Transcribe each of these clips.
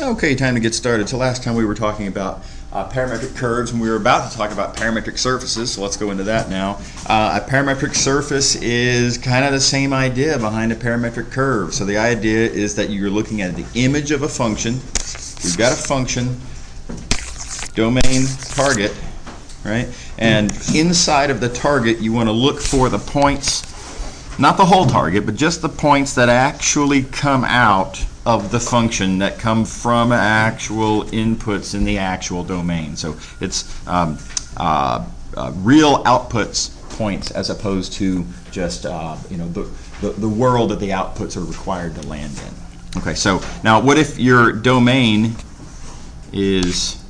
Okay, time to get started. So last time we were talking about parametric curves, and we were about to talk about parametric surfaces, so let's go into that now. A parametric surface is kind of the same idea behind a parametric curve. So the idea is that you're looking at the image of a function. You've got a function, domain, target, right? And inside of the target, you want to look for the points, not the whole target, but just the points that actually come out of the function, that come from actual inputs in the actual domain. So it's real outputs points as opposed to just the world that the outputs are required to land in. Okay, so now what if your domain is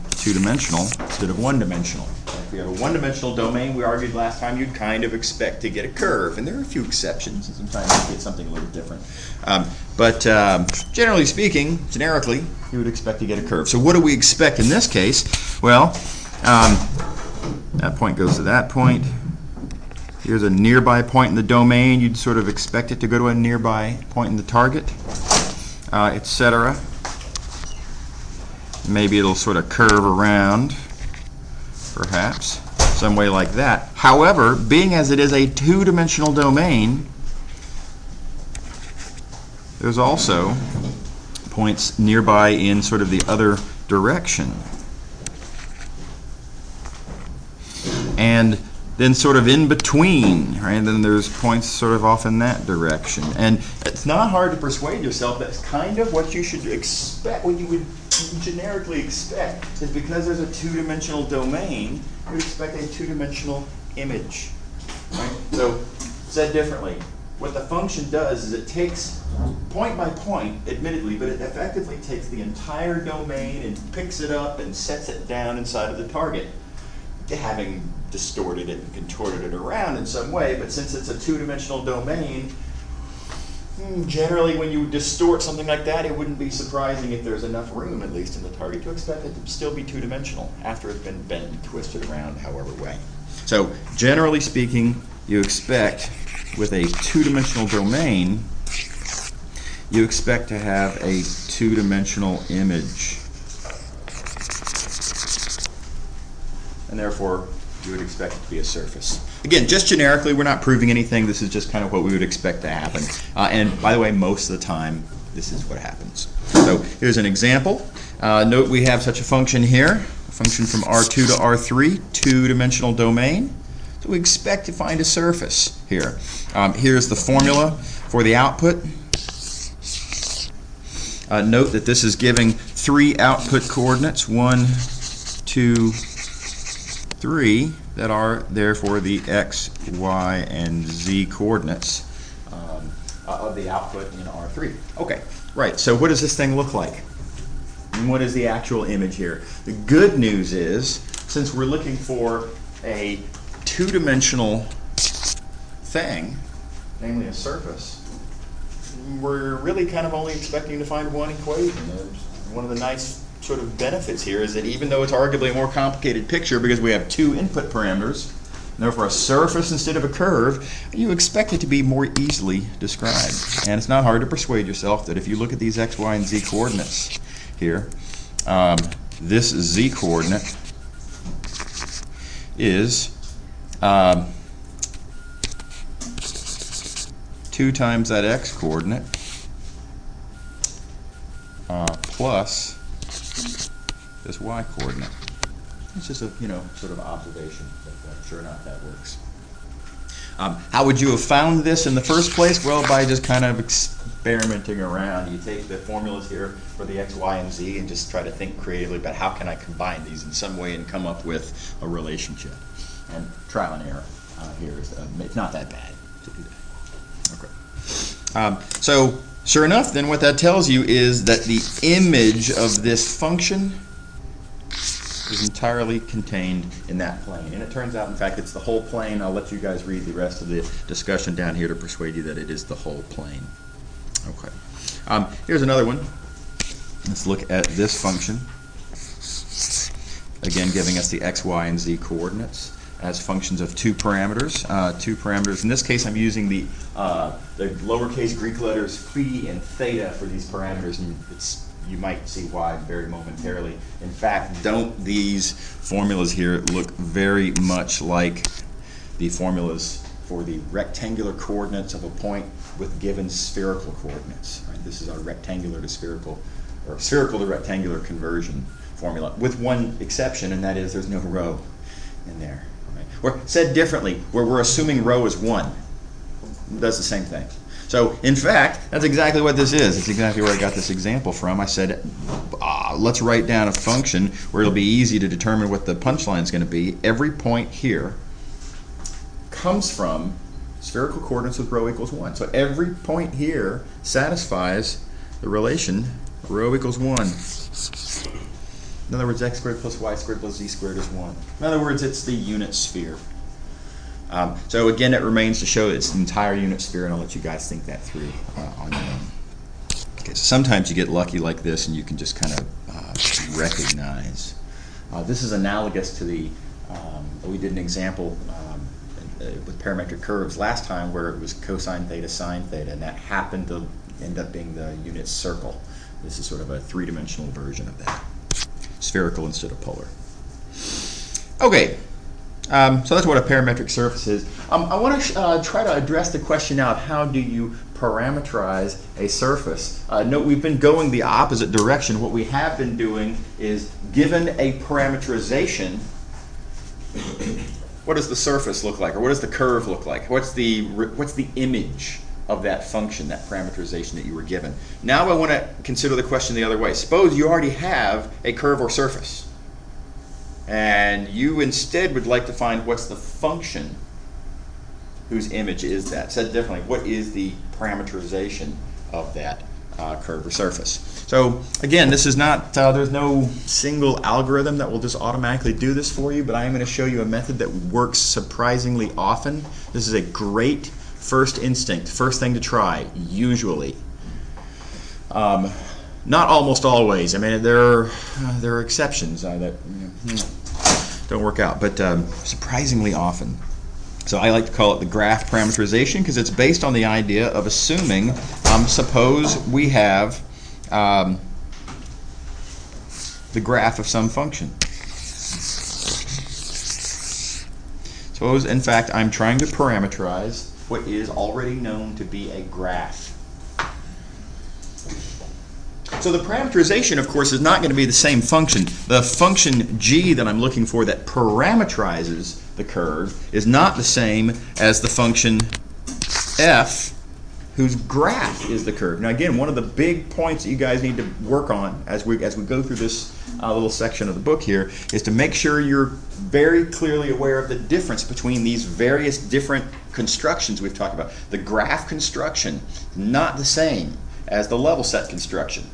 two-dimensional instead of one-dimensional? If you have a one-dimensional domain, we argued last time, you'd kind of expect to get a curve, and there are a few exceptions, and sometimes you get something a little different. But generally speaking, generically, you would expect to get a curve. So what do we expect in this case? Well, that point goes to that point. Here's a nearby point in the domain. You'd sort of expect it to go to a nearby point in the target, etc. Maybe it'll sort of curve around, perhaps, some way like that. However, being as it is a two-dimensional domain, there's also points nearby in sort of the other direction. And then sort of in between, right? And then there's points sort of off in that direction. And it's not hard to persuade yourself that's kind of what you should expect, what you would generically expect, is because there's a two-dimensional domain, you would expect a two-dimensional image. Right? So, said differently, what the function does is it takes point by point, admittedly, but it effectively takes the entire domain and picks it up and sets it down inside of the target, having distorted it and contorted it around in some way. But since it's a two-dimensional domain, generally when you distort something like that, it wouldn't be surprising if there's enough room, at least in the target, to expect it to still be two-dimensional after it's been bent and twisted around however way. So generally speaking, you expect with a two-dimensional domain, you expect to have a two-dimensional image. And therefore, you would expect it to be a surface. Again, just generically, we're not proving anything. This is just kind of what we would expect to happen. And by the way, most of the time, this is what happens. So here's an example. Note we have such a function here, a function from R2 to R3, two-dimensional domain. So we expect to find a surface here. Here's the formula for the output. Note that this is giving three output coordinates, 1, 2, 3, that are therefore the x, y, and z coordinates of the output in R3. Okay, right, so what does this thing look like? And what is the actual image here? The good news is, since we're looking for a two-dimensional thing, namely a surface, we're really kind of only expecting to find one equation. One of the nice sort of benefits here is that even though it's arguably a more complicated picture because we have two input parameters, and therefore a surface instead of a curve, you expect it to be more easily described. And it's not hard to persuade yourself that if you look at these x, y, and z coordinates here, this z coordinate is 2 times that x coordinate plus this y coordinate. It's just a sort of observation, but sure enough that works. How would you have found this in the first place? Well, by just kind of experimenting around. You take the formulas here for the x, y, and z and just try to think creatively about how can I combine these in some way and come up with a relationship. And trial and error here is it's not that bad to do that. Okay. So sure enough, then what that tells you is that the image of this function is entirely contained in that plane. And it turns out, in fact, it's the whole plane. I'll let you guys read the rest of the discussion down here to persuade you that it is the whole plane. Okay. Here's another one. Let's look at this function. Again, giving us the x, y, and z coordinates. as functions of two parameters. In this case, I'm using the lowercase Greek letters phi and theta for these parameters, and you might see why very momentarily. In fact, don't these formulas here look very much like the formulas for the rectangular coordinates of a point with given spherical coordinates? Right? This is our rectangular to spherical, or spherical to rectangular conversion formula, with one exception, and that is there's no rho in there. Right? Or said differently, where we're assuming rho is 1, it does the same thing. So, in fact, that's exactly what this is. It's exactly where I got this example from. I said, let's write down a function where it'll be easy to determine what the punchline is going to be. Every point here comes from spherical coordinates with rho equals 1. So every point here satisfies the relation rho equals 1. In other words, x squared plus y squared plus z squared is 1. In other words, it's the unit sphere. So again, it remains to show it's the entire unit sphere, and I'll let you guys think that through on your own. Okay, so sometimes you get lucky like this, and you can just kind of recognize. This is analogous to the, we did an example with parametric curves last time where it was cosine theta, sine theta, and that happened to end up being the unit circle. This is sort of a three-dimensional version of that. Spherical instead of polar. Okay. So that's what a parametric surface is. I want to try to address the question now of how do you parameterize a surface. Note we've been going the opposite direction. What we have been doing is, given a parameterization, what does the surface look like, or what does the curve look like? What's the image of that function, that parameterization that you were given? Now I want to consider the question the other way. Suppose you already have a curve or surface, and you instead would like to find what's the function whose image is that. Said differently, what is the parameterization of that curve or surface? So again, this is not, there's no single algorithm that will just automatically do this for you, but I am going to show you a method that works surprisingly often. This is a great first instinct, first thing to try, usually. Not almost always. I mean, there are exceptions that don't work out, but surprisingly often. So I like to call it the graph parameterization because it's based on the idea of assuming, suppose we have the graph of some function. Suppose, in fact, I'm trying to parameterize what is already known to be a graph. So the parameterization, of course, is not going to be the same function. The function g that I'm looking for that parameterizes the curve is not the same as the function f whose graph is the curve. Now again, one of the big points that you guys need to work on as we go through this little section of the book here is to make sure you're very clearly aware of the difference between these various different constructions we've talked about. The graph construction, not the same as the level set construction.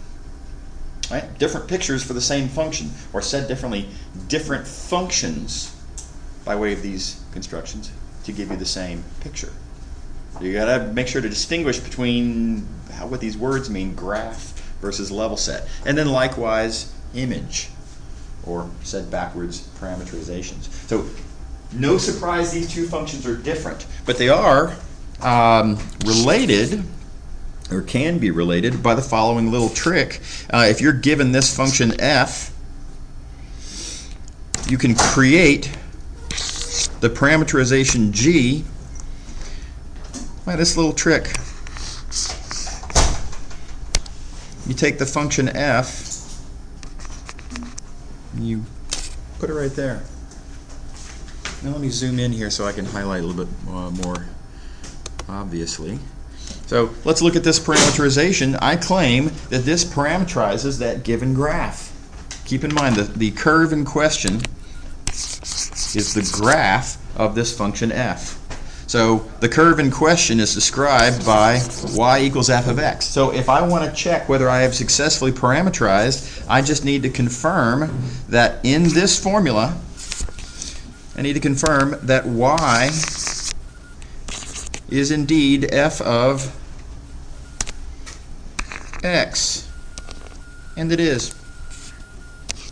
Right? Different pictures for the same function, or said differently, different functions by way of these constructions to give you the same picture. You got to make sure to distinguish between what these words mean, graph versus level set. And then likewise, image, or said backwards, parameterizations. So no surprise these two functions are different, but they are related, or can be related, by the following little trick. If you're given this function f, you can create the parameterization g by this little trick. You take the function f, and you put it right there. Now let me zoom in here so I can highlight a little bit more obviously. So let's look at this parameterization. I claim that this parameterizes that given graph. Keep in mind that the curve in question is the graph of this function f. So the curve in question is described by y equals f of x. So if I want to check whether I have successfully parameterized, I just need to confirm that in this formula, I need to confirm that y is indeed f of x, and it is.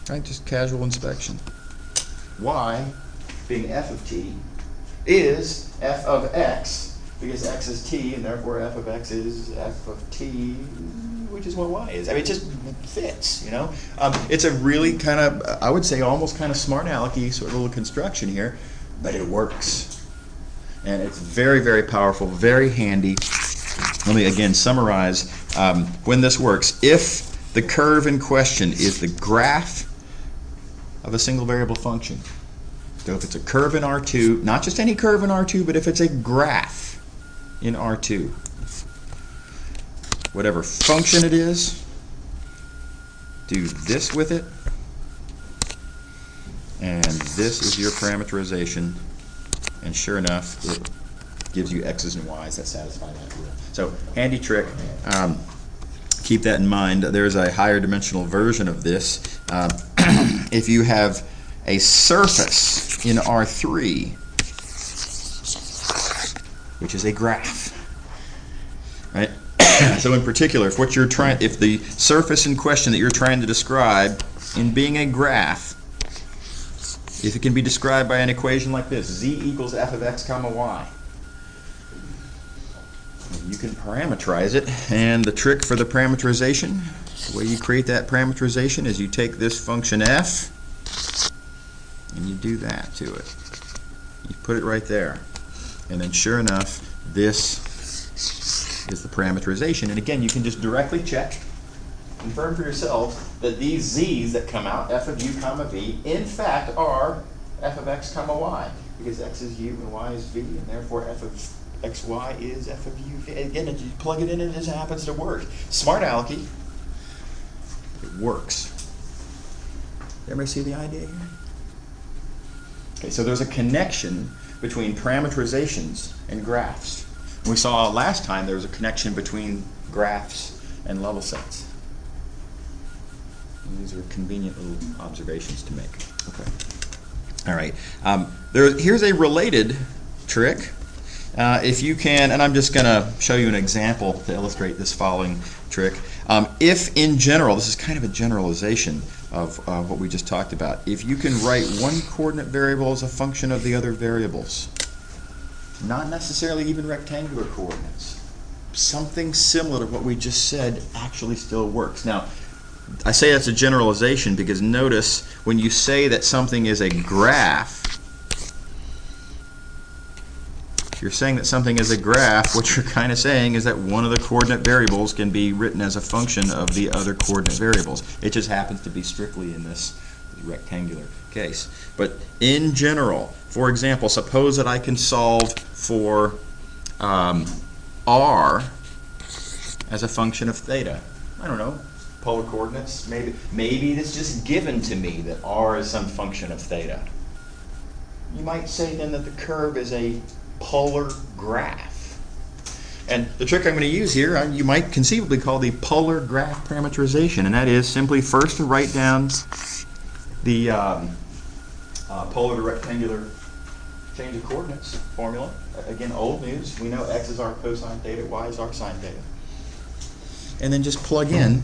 Right, just casual inspection. Y being f of t, is f of x, because x is t, and therefore f of x is f of t, which is what y is. I mean, it just fits, you know? It's a really kind of, I would say, almost kind of smart alecky sort of little construction here, but it works. And it's very, very powerful, very handy. Let me again summarize when this works. If the curve in question is the graph of a single variable function, so if it's a curve in R2, not just any curve in R2, but if it's a graph in R2, whatever function it is, do this with it, and this is your parameterization, and sure enough, it gives you x's and y's that satisfy that rule. So, handy trick. Keep that in mind. There's a higher dimensional version of this. If you have a surface in R3, which is a graph, right? So in particular, if the surface in question that you're trying to describe in being a graph, if it can be described by an equation like this, z equals f of x comma y, you can parameterize it. And the trick for the parameterization, the way you create that parameterization is you take this function f and you do that to it. You put it right there. And then sure enough, this is the parameterization. And again, you can just directly check, confirm for yourselves that these z's that come out, f of u comma v, in fact are f of x comma y, because x is u and y is v, and therefore f of xy is f of u v. Again, you plug it in and it just happens to work. Smart alecky. It works. Everybody see the idea here? Okay, so there's a connection between parameterizations and graphs. We saw last time there was a connection between graphs and level sets. And these are convenient little observations to make. Okay. All right. Here's a related trick. If you can, and I'm just going to show you an example to illustrate this following trick. If in general, this is kind of a generalization of what we just talked about. If you can write one coordinate variable as a function of the other variables, not necessarily even rectangular coordinates, something similar to what we just said actually still works. Now, I say that's a generalization because notice when you say that something is a graph, if you're saying that something is a graph, what you're kind of saying is that one of the coordinate variables can be written as a function of the other coordinate variables. It just happens to be strictly in this rectangular case. But in general, for example, suppose that I can solve for r as a function of theta. I don't know, polar coordinates. Maybe it's just given to me that r is some function of theta. You might say then that the curve is a polar graph. And the trick I'm going to use here, you might conceivably call the polar graph parameterization, and that is simply first to write down the polar to rectangular change of coordinates formula. Again, old news. We know x is our cosine theta, y is our sine theta. And then just plug in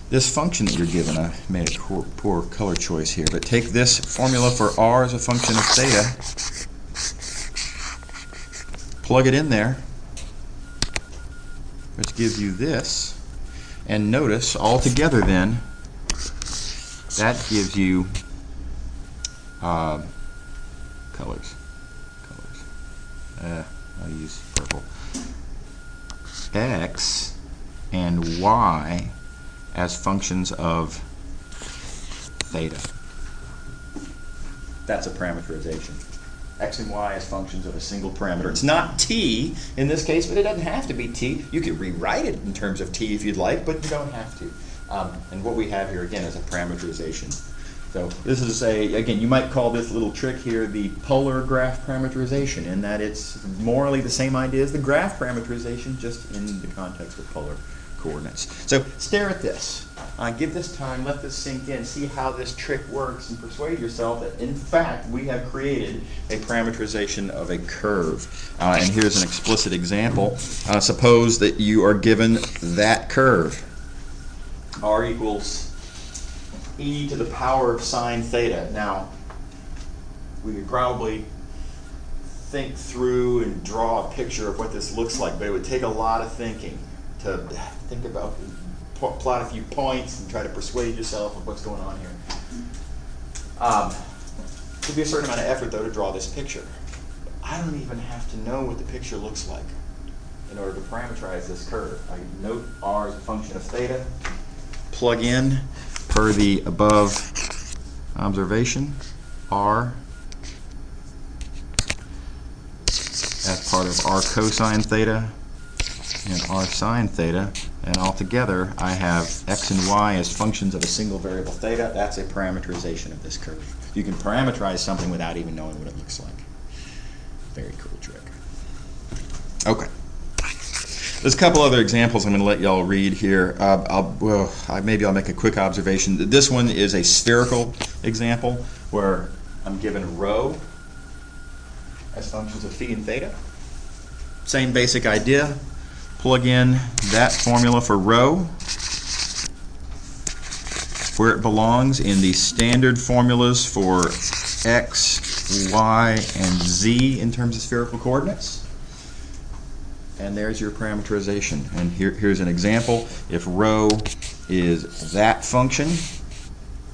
this function that you're given. I made a poor color choice here, but take this formula for r as a function of theta, plug it in there, which gives you this, and notice all together then that gives you colors. I'll use purple. X and y as functions of theta. That's a parameterization. X and y as functions of a single parameter. It's not t in this case, but it doesn't have to be t. You could rewrite it in terms of t if you'd like, but you don't have to. And what we have here again is a parameterization. So this is again, you might call this little trick here the polar graph parameterization, in that it's morally the same idea as the graph parameterization, just in the context of polar coordinates. So stare at this. Give this time, let this sink in, see how this trick works, and persuade yourself that in fact we have created a parameterization of a curve. And here's an explicit example. Suppose that you are given that curve. R equals e to the power of sine theta. Now, we could probably think through and draw a picture of what this looks like, but it would take a lot of thinking to think about, plot a few points and try to persuade yourself of what's going on here. There'd be a certain amount of effort, though, to draw this picture. I don't even have to know what the picture looks like in order to parameterize this curve. I note r as a function of theta, plug in per the above observation, r as part of r cosine theta and r sine theta, and altogether I have x and y as functions of a single variable theta. That's a parameterization of this curve. You can parameterize something without even knowing what it looks like. Very cool trick. Okay. There's a couple other examples I'm going to let y'all read here. Maybe I'll make a quick observation. This one is a spherical example where I'm given rho as functions of phi and theta. Same basic idea. Plug in that formula for rho where it belongs in the standard formulas for x, y, and z in terms of spherical coordinates. And there's your parameterization. And here's an example. If rho is that function,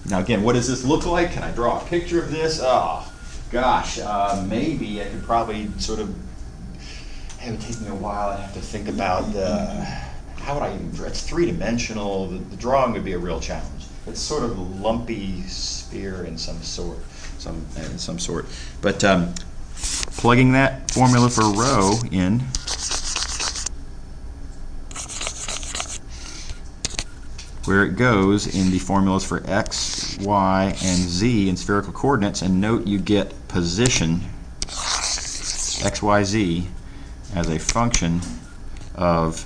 now again, what does this look like? Can I draw a picture of this? Oh, gosh, maybe I could probably sort of, it would take me a while. I'd have to think about how would I even draw? It's three-dimensional. The drawing would be a real challenge. It's sort of a lumpy sphere in some sort. But plugging that formula for rho in where it goes in the formulas for x, y, and z in spherical coordinates, and note you get position x, y, z as a function of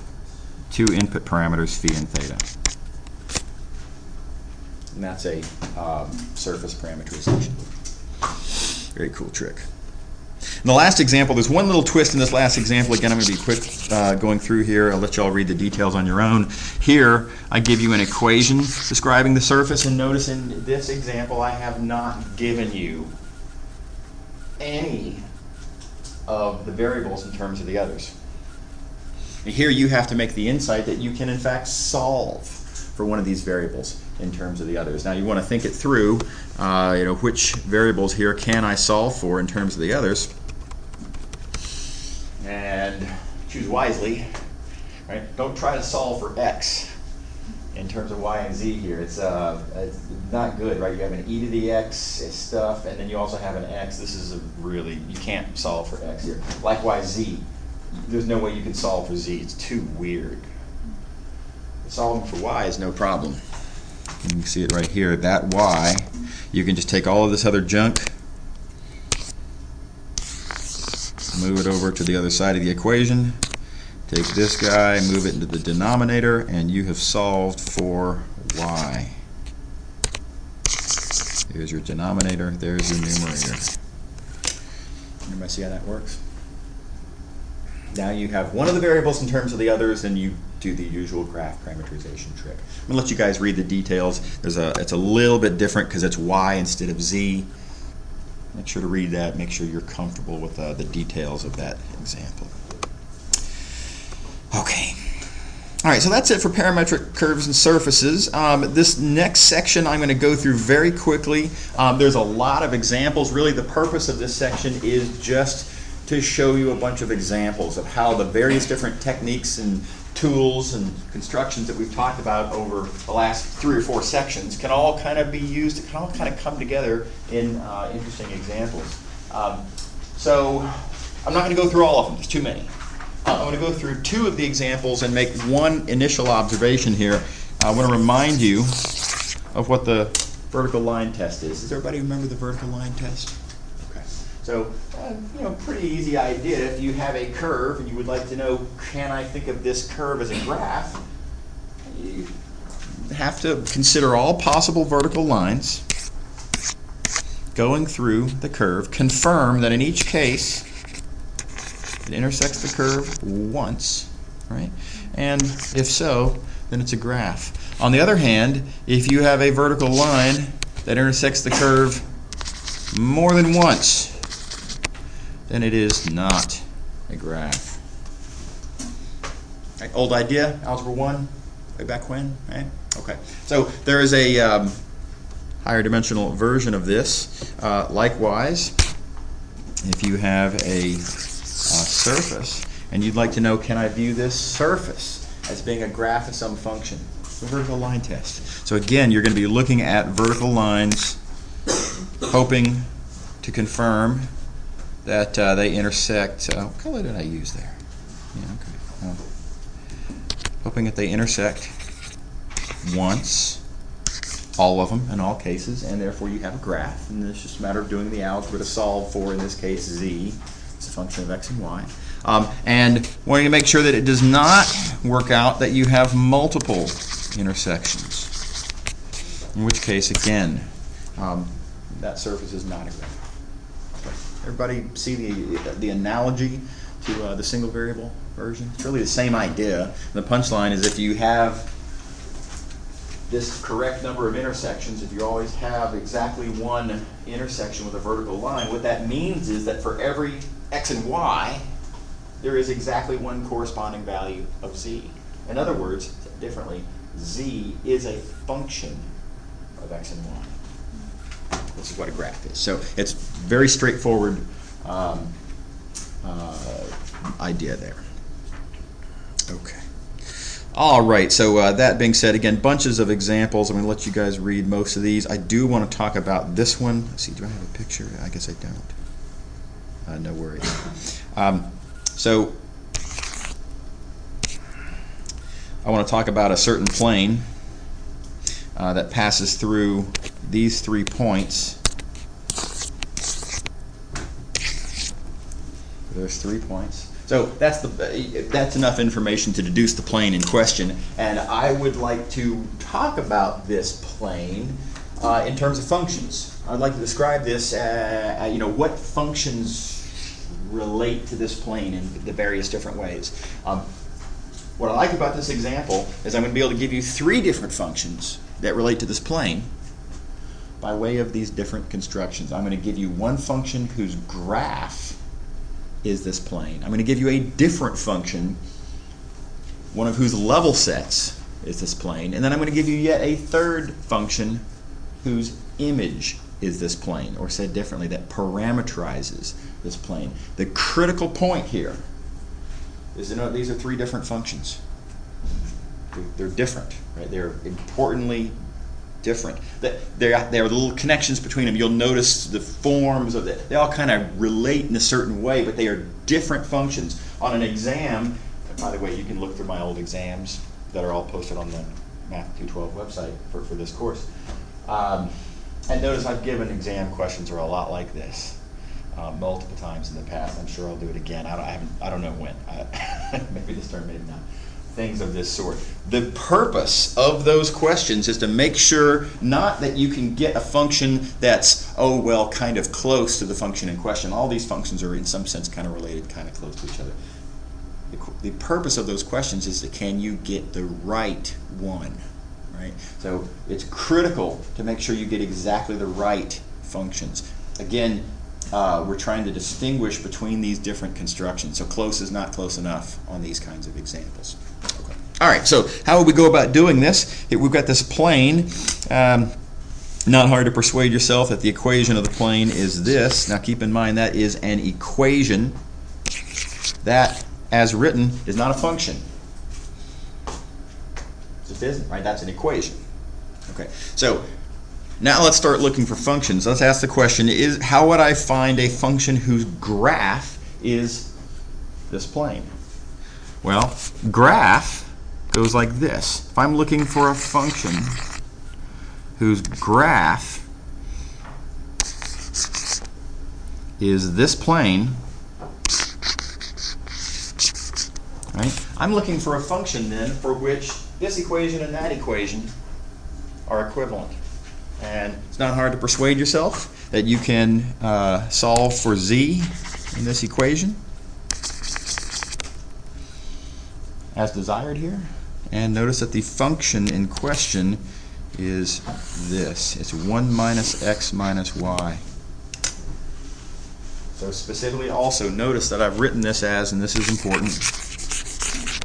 two input parameters phi and theta. And that's a surface parameterization. Very cool trick. In the last example, there's one little twist in this last example. Again, I'm going to be quick going through here. I'll let you all read the details on your own. Here, I give you an equation describing the surface, and notice in this example, I have not given you any of the variables in terms of the others. Here, you have to make the insight that you can, in fact, solve for one of these variables in terms of the others. Now, you want to think it through, which variables here can I solve for in terms of the others, and choose wisely. Right? Don't try to solve for x in terms of y and z here. It's not good, right? You have an e to the x stuff, and then you also have an x. This is you can't solve for x here. Likewise, z. There's no way you can solve for z. It's too weird. Solving for y is no problem. You can see it right here. That y, you can just take all of this other junk, move it over to the other side of the equation, take this guy, move it into the denominator, and you have solved for y. Here's your denominator, there's your numerator. Everybody see how that works? Now you have one of the variables in terms of the others, and you do the usual graph parameterization trick. I'm going to let you guys read the details. It's a little bit different because it's y instead of z. Make sure to read that. Make sure you're comfortable with the details of that example. Okay. All right, so that's it for parametric curves and surfaces. This next section I'm going to go through very quickly. There's a lot of examples. Really, the purpose of this section is just to show you a bunch of examples of how the various different techniques and tools and constructions that we've talked about over the last 3 or 4 sections can all kind of be used, it can all kind of come together in interesting examples. So I'm not going to go through all of them, there's too many. I'm going to go through 2 of the examples and make one initial observation here. I want to remind you of what the vertical line test is. Does everybody remember the vertical line test? So, pretty easy idea. If you have a curve and you would like to know, can I think of this curve as a graph? You have to consider all possible vertical lines going through the curve. Confirm that in each case, it intersects the curve once, right? And if so, then it's a graph. On the other hand, if you have a vertical line that intersects the curve more than once, then it is not a graph. Right, old idea, Algebra 1, way back when, right? Okay, so there is a higher dimensional version of this. Likewise, if you have a surface and you'd like to know, can I view this surface as being a graph of some function? It's a vertical line test. So again, you're going to be looking at vertical lines, hoping to confirm that they intersect. What color did I use there? Yeah, okay. Hoping that they intersect once, all of them in all cases, and therefore you have a graph. And it's just a matter of doing the algebra to solve for, in this case, z. It's a function of x and y. And wanting to make sure that it does not work out that you have multiple intersections. In which case, again, that surface is not a graph. Okay. Everybody see the analogy to the single variable version? It's really the same idea. The punchline is if you have this correct number of intersections, if you always have exactly one intersection with a vertical line, what that means is that for every x and y, there is exactly one corresponding value of z. In other words, differently, z is a function of x and y. This is what a graph is. So it's very straightforward idea there. Okay. All right, so that being said, again, bunches of examples. I'm going to let you guys read most of these. I do want to talk about this one. Let's see, do I have a picture? I guess I don't. No worries. So I want to talk about a certain plane that passes through these 3 points. There's 3 points. So that's enough information to deduce the plane in question, and I would like to talk about this plane in terms of functions. I'd like to describe this, what functions relate to this plane in the various different ways. What I like about this example is I'm going to be able to give you 3 different functions that relate to this plane by way of these different constructions. I'm going to give you one function whose graph is this plane. I'm going to give you a different function, one of whose level sets is this plane, and then I'm going to give you yet a third function whose image is this plane, or said differently, that parameterizes this plane. The critical point here is to note these are 3 different functions. They're different, right? They're importantly different. There are little connections between them. You'll notice the forms of it. They all kind of relate in a certain way, but they are different functions. On an exam, and by the way, you can look through my old exams that are all posted on the Math 212 website for this course. And notice I've given exam questions that are a lot like this multiple times in the past. I'm sure I'll do it again. I don't know when. Maybe this term, maybe not. Things of this sort. The purpose of those questions is to make sure not that you can get a function that's, kind of close to the function in question. All these functions are in some sense kind of related, kind of close to each other. The purpose of those questions is that can you get the right one, right? So it's critical to make sure you get exactly the right functions. Again, we're trying to distinguish between these different constructions. So close is not close enough on these kinds of examples. Okay. All right, so how would we go about doing this? We've got this plane. Not hard to persuade yourself that the equation of the plane is this. Now keep in mind that is an equation. That, as written, is not a function. It just isn't, right? That's an equation. Okay, so now let's start looking for functions. Let's ask the question, how would I find a function whose graph is this plane? Well, graph goes like this. If I'm looking for a function whose graph is this plane, right? I'm looking for a function then for which this equation and that equation are equivalent. And it's not hard to persuade yourself that you can solve for z in this equation as desired here. And notice that the function in question is this. It's 1 minus x minus y. So specifically also notice that I've written this as, and this is important,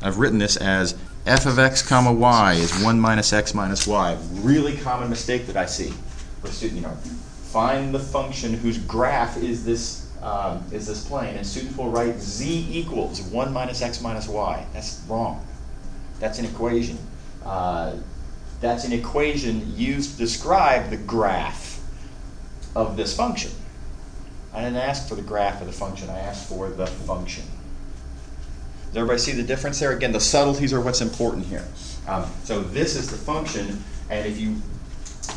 I've written this as f of x comma y is 1 minus x minus y. Really common mistake that I see. Where student, find the function whose graph is this plane, and students will write z equals 1 minus x minus y. That's wrong. That's an equation. That's an equation used to describe the graph of this function. I didn't ask for the graph of the function. I asked for the function. Does everybody see the difference there? Again, the subtleties are what's important here. So this is the function, and if you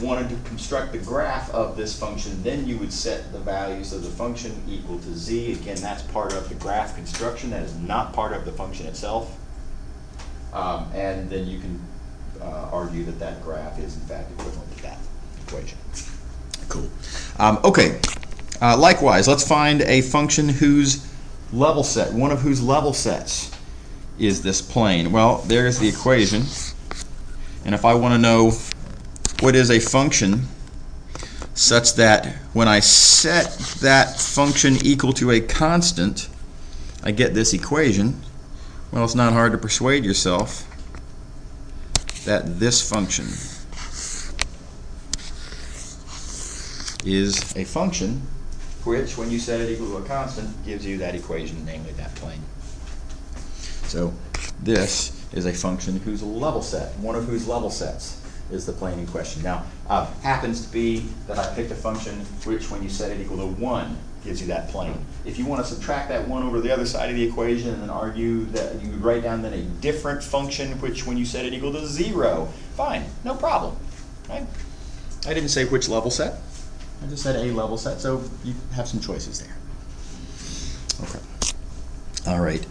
wanted to construct the graph of this function, then you would set the values of the function equal to z. Again, that's part of the graph construction. That is not part of the function itself. And then you can argue that that graph is in fact equivalent to that equation. Cool. Okay. Likewise, let's find a function whose level set, one of whose level sets is this plane. Well, there's the equation. And if I want to know what is a function such that when I set that function equal to a constant, I get this equation, well, it's not hard to persuade yourself that this function is a function which, when you set it equal to a constant, gives you that equation, namely that plane. So this is a function whose level set, one of whose level sets, is the plane in question. Now, happens to be that I picked a function which, when you set it equal to 1, gives you that plane. If you want to subtract that 1 over the other side of the equation and then argue that you write down then a different function which, when you set it equal to 0, fine, no problem. Right? I didn't say which level set. I just said a level set, so you have some choices there. Okay. All right.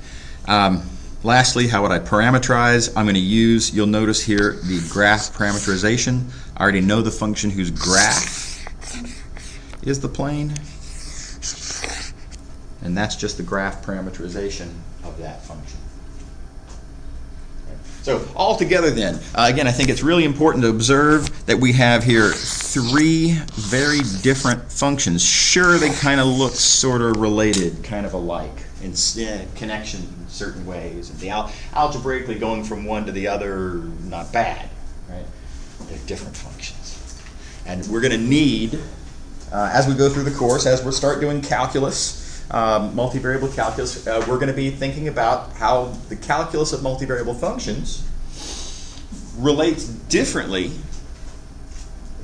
Lastly, how would I parameterize? I'm going to use, you'll notice here, the graph parameterization. I already know the function whose graph is the plane. And that's just the graph parameterization of that function. So altogether then, again, I think it's really important to observe that we have here 3 very different functions. Sure, they kind of look sort of related, kind of alike, in connection in certain ways. And the algebraically going from one to the other, not bad, right? They're different functions. And we're going to need, as we go through the course, as we start doing calculus, multivariable calculus, we're going to be thinking about how the calculus of multivariable functions relates differently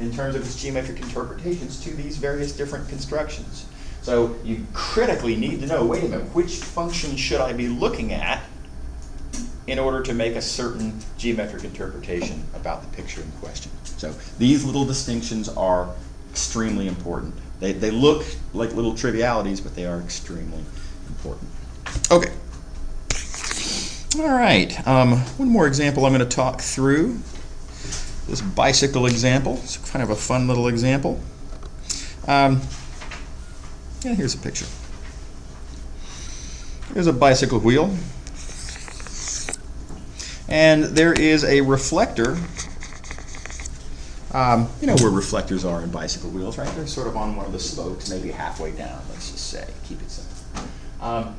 in terms of its geometric interpretations to these various different constructions. So you critically need to know, wait a minute, which function should I be looking at in order to make a certain geometric interpretation about the picture in question. So these little distinctions are extremely important. They look like little trivialities, but they are extremely important. Okay. All right. One more example I'm going to talk through. This bicycle example. It's kind of a fun little example. Yeah, here's a picture. Here's a bicycle wheel. And there is a reflector. You know where reflectors are in bicycle wheels, right? They're sort of on one of the spokes, maybe halfway down, let's just say. Keep it simple.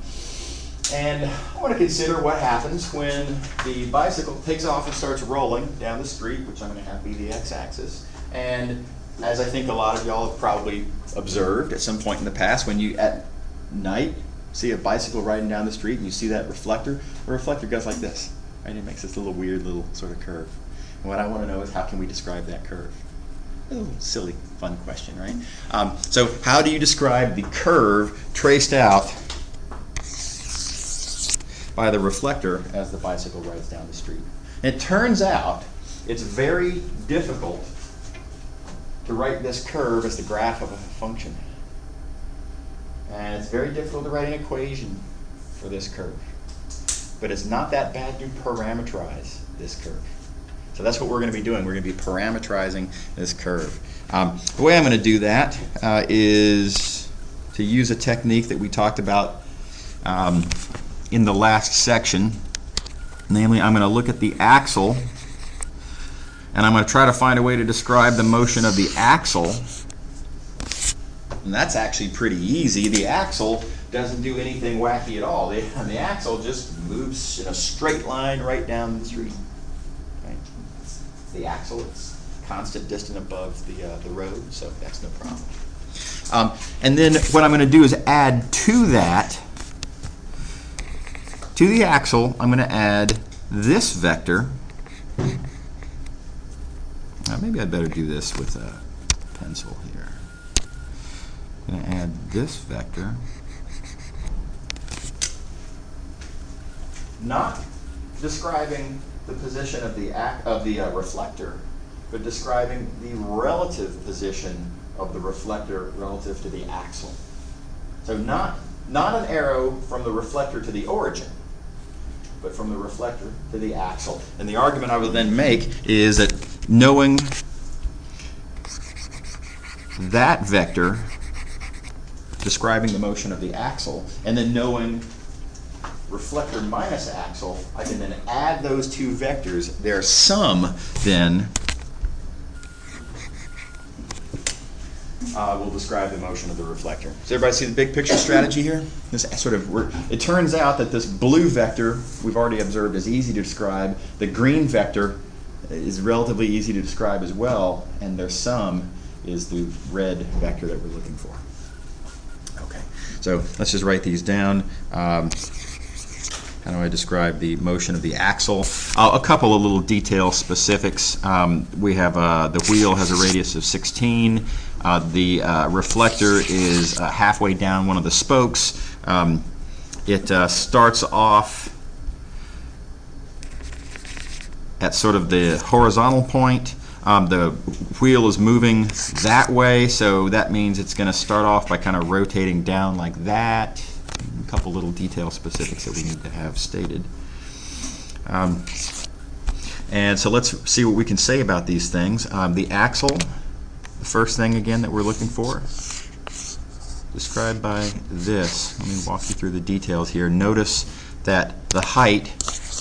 And I want to consider what happens when the bicycle takes off and starts rolling down the street, which I'm going to have be the x-axis. And as I think a lot of y'all have probably observed at some point in the past, when you at night see a bicycle riding down the street and you see that reflector, the reflector goes like this, right? It makes this little weird little sort of curve. And what I want to know is, how can we describe that curve? A little silly, fun question, right? So how do you describe the curve traced out by the reflector as the bicycle rides down the street? And it turns out it's very difficult to write this curve as the graph of a function. And it's very difficult to write an equation for this curve. But it's not that bad to parameterize this curve. So that's what we're going to be doing. We're going to be parameterizing this curve. The way I'm going to do that is to use a technique that we talked about in the last section. Namely, I'm going to look at the axle, and I'm going to try to find a way to describe the motion of the axle And that's actually pretty easy. The axle doesn't do anything wacky at all. The axle just moves in a straight line right down the street. Right? The axle is constant distance above the road, so that's no problem. And then what I'm going to do is add to that, to the axle, I'm going to add this vector. Maybe I'd better do this with a pencil here. I'm going to add this vector. Not describing the position of the reflector, but describing the relative position of the reflector relative to the axle. So not an arrow from the reflector to the origin, but from the reflector to the axle. And the argument I will then make is that knowing that vector describing the motion of the axle, and then knowing reflector minus axle, I can then add those two vectors. Their sum then will describe the motion of the reflector. Does everybody see the big picture strategy here? This sort of, it turns out that this blue vector we've already observed is easy to describe. The green vector is relatively easy to describe as well, and their sum is the red vector that we're looking for. Okay, so let's just write these down. How do I describe the motion of the axle? A couple of little detail specifics. We have the wheel has a radius of 16. The reflector is halfway down one of the spokes. It starts off at sort of the horizontal point. The wheel is moving that way, so that means it's going to start off by kind of rotating down like that. A couple little detail specifics that we need to have stated. And so let's see what we can say about these things. The axle, the first thing again that we're looking for, described by this. Let me walk you through the details here. Notice that the height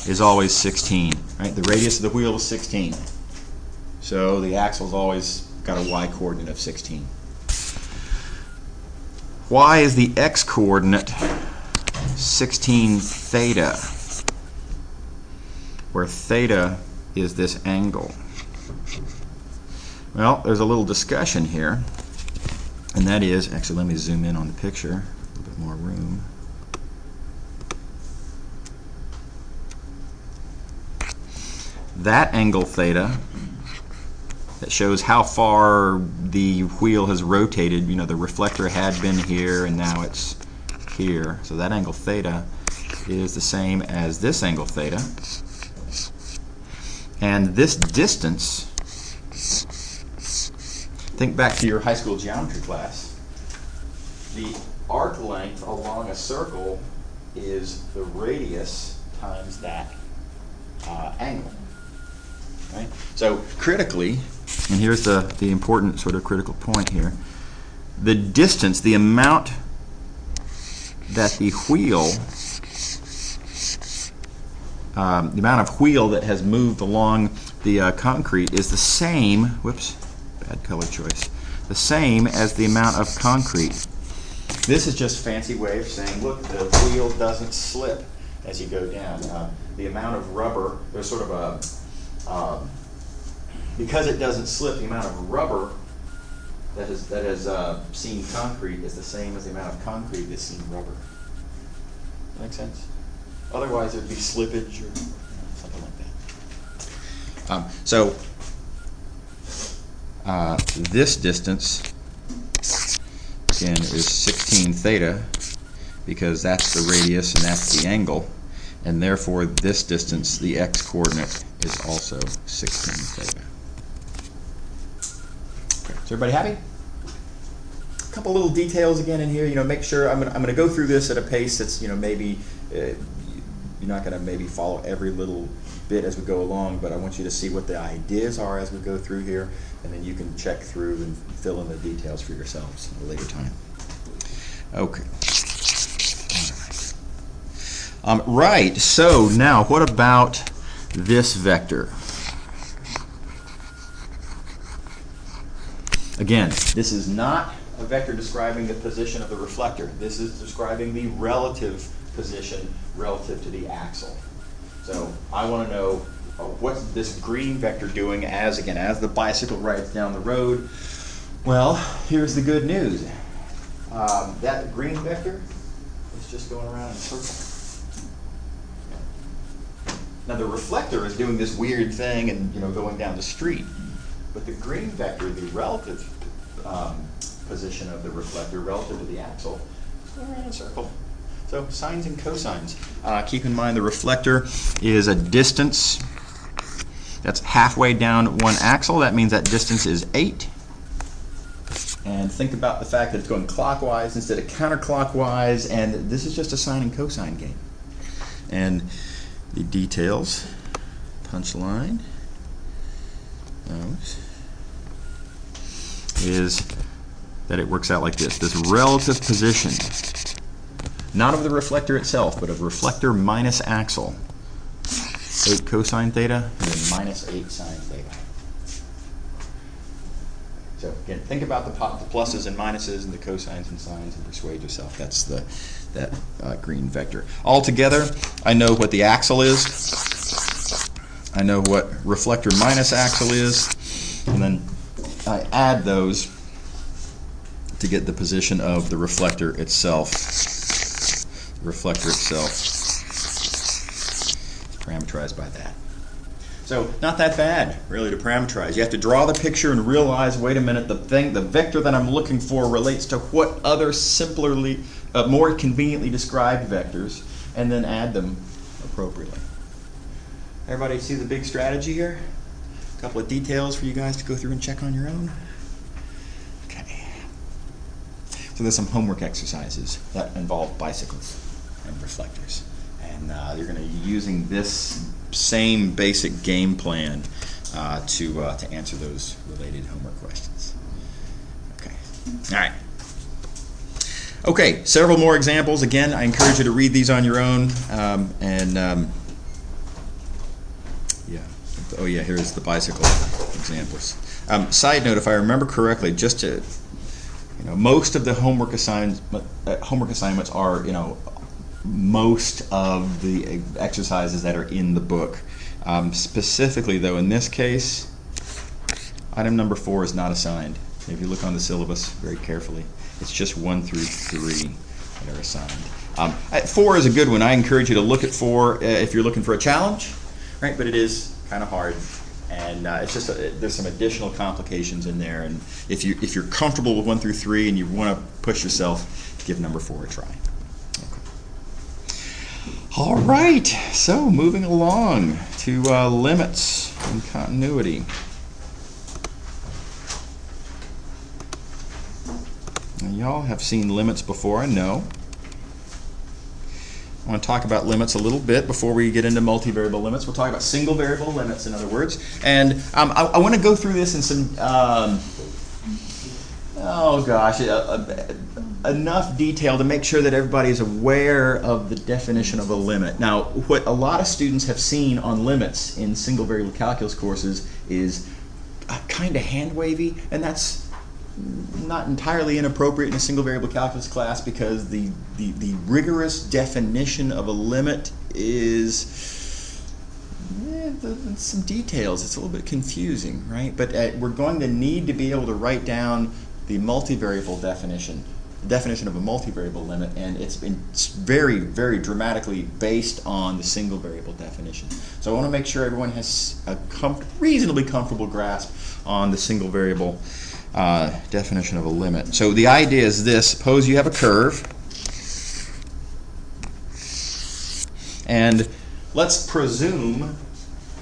is always 16. Right? The radius of the wheel is 16. So the axle's always got a y-coordinate of 16. Y is the x-coordinate 16 theta, where theta is this angle. Well, there's a little discussion here, and that is, actually let me zoom in on the picture, a little bit more room. That angle theta, that shows how far the wheel has rotated. You know, the reflector had been here and now it's here. So that angle theta is the same as this angle theta. And this distance, think back to your high school geometry class. The arc length along a circle is the radius times that angle. Right? So critically, and here's the important sort of critical point here, the distance, the amount that the wheel, the amount of wheel that has moved along the concrete is the same, whoops, bad color choice, the same as the amount of concrete. This is just a fancy way of saying, look, the wheel doesn't slip as you go down. The amount of rubber, there's sort of a, because it doesn't slip, the amount of rubber that has seen concrete is the same as the amount of concrete that's seen rubber. Does that make sense? Otherwise, there'd be slippage or something like that. So this distance, again, is 16 theta, because that's the radius and that's the angle, and therefore this distance, the x-coordinate, is also 16 theta. Okay, is everybody happy? A couple little details again in here. You know, make sure I'm going to go through this at a pace that's, you know, maybe you're not going to maybe follow every little bit as we go along, but I want you to see what the ideas are as we go through here, and then you can check through and fill in the details for yourselves at a later time. Okay. Right, so now what about this vector? Again, this is not a vector describing the position of the reflector. This is describing the relative position relative to the axle. So I want to know what's this green vector doing as the bicycle rides down the road. Well, here's the good news. That green vector is just going around in a circle. Now the reflector is doing this weird thing and going down the street, but the green vector, the relative position of the reflector relative to the axle, is going around in a circle. So sines and cosines. Keep in mind the reflector is a distance that's halfway down one axle. That means that distance is 8. And think about the fact that it's going clockwise instead of counterclockwise, and this is just a sine and cosine game. And the details, punchline, is that it works out like this. This relative position, not of the reflector itself, but of reflector minus axle, 8 cosine theta, and then minus 8 sine theta. So again, think about the pluses and minuses and the cosines and sines and persuade yourself. That's that green vector. Altogether, I know what the axle is. I know what reflector minus axle is. And then I add those to get the position of the reflector itself. The reflector itself is parameterized by that. So not that bad, really, to parameterize. You have to draw the picture and realize, wait a minute, the vector that I'm looking for relates to what other simplerly, more conveniently described vectors, and then add them appropriately. Everybody see the big strategy here? A couple of details for you guys to go through and check on your own. Okay. So there's some homework exercises that involve bicycles and reflectors. And you're going to be using this same basic game plan to answer those related homework questions. Okay. All right. Okay, several more examples. Again, I encourage you to read these on your own. Oh yeah, here's the bicycle examples. Side note, if I remember correctly, just to, most of the homework assignments are, most of the exercises that are in the book. Specifically, though, in this case, item number 4 is not assigned. If you look on the syllabus very carefully, it's just 1 through 3 that are assigned. 4 is a good one. I encourage you to look at 4 if you're looking for a challenge, right? But it is kind of hard, and it's just there's some additional complications in there. And if you're comfortable with 1 through 3 and you want to push yourself, give number 4 a try. All right, so moving along to limits and continuity. Now, y'all have seen limits before, I know. I want to talk about limits a little bit before we get into multivariable limits. We'll talk about single variable limits, in other words. And I want to go through this in some, enough detail to make sure that everybody is aware of the definition of a limit. Now, what a lot of students have seen on limits in single variable calculus courses is kind of hand-wavy, and that's not entirely inappropriate in a single variable calculus class, because the rigorous definition of a limit is some details. It's a little bit confusing, right? But we're going to need to be able to write down the multivariable definition, the definition of a multivariable limit, and it's been very, very dramatically based on the single variable definition. So I want to make sure everyone has a reasonably comfortable grasp on the single variable definition of a limit. So the idea is this: suppose you have a curve, and let's presume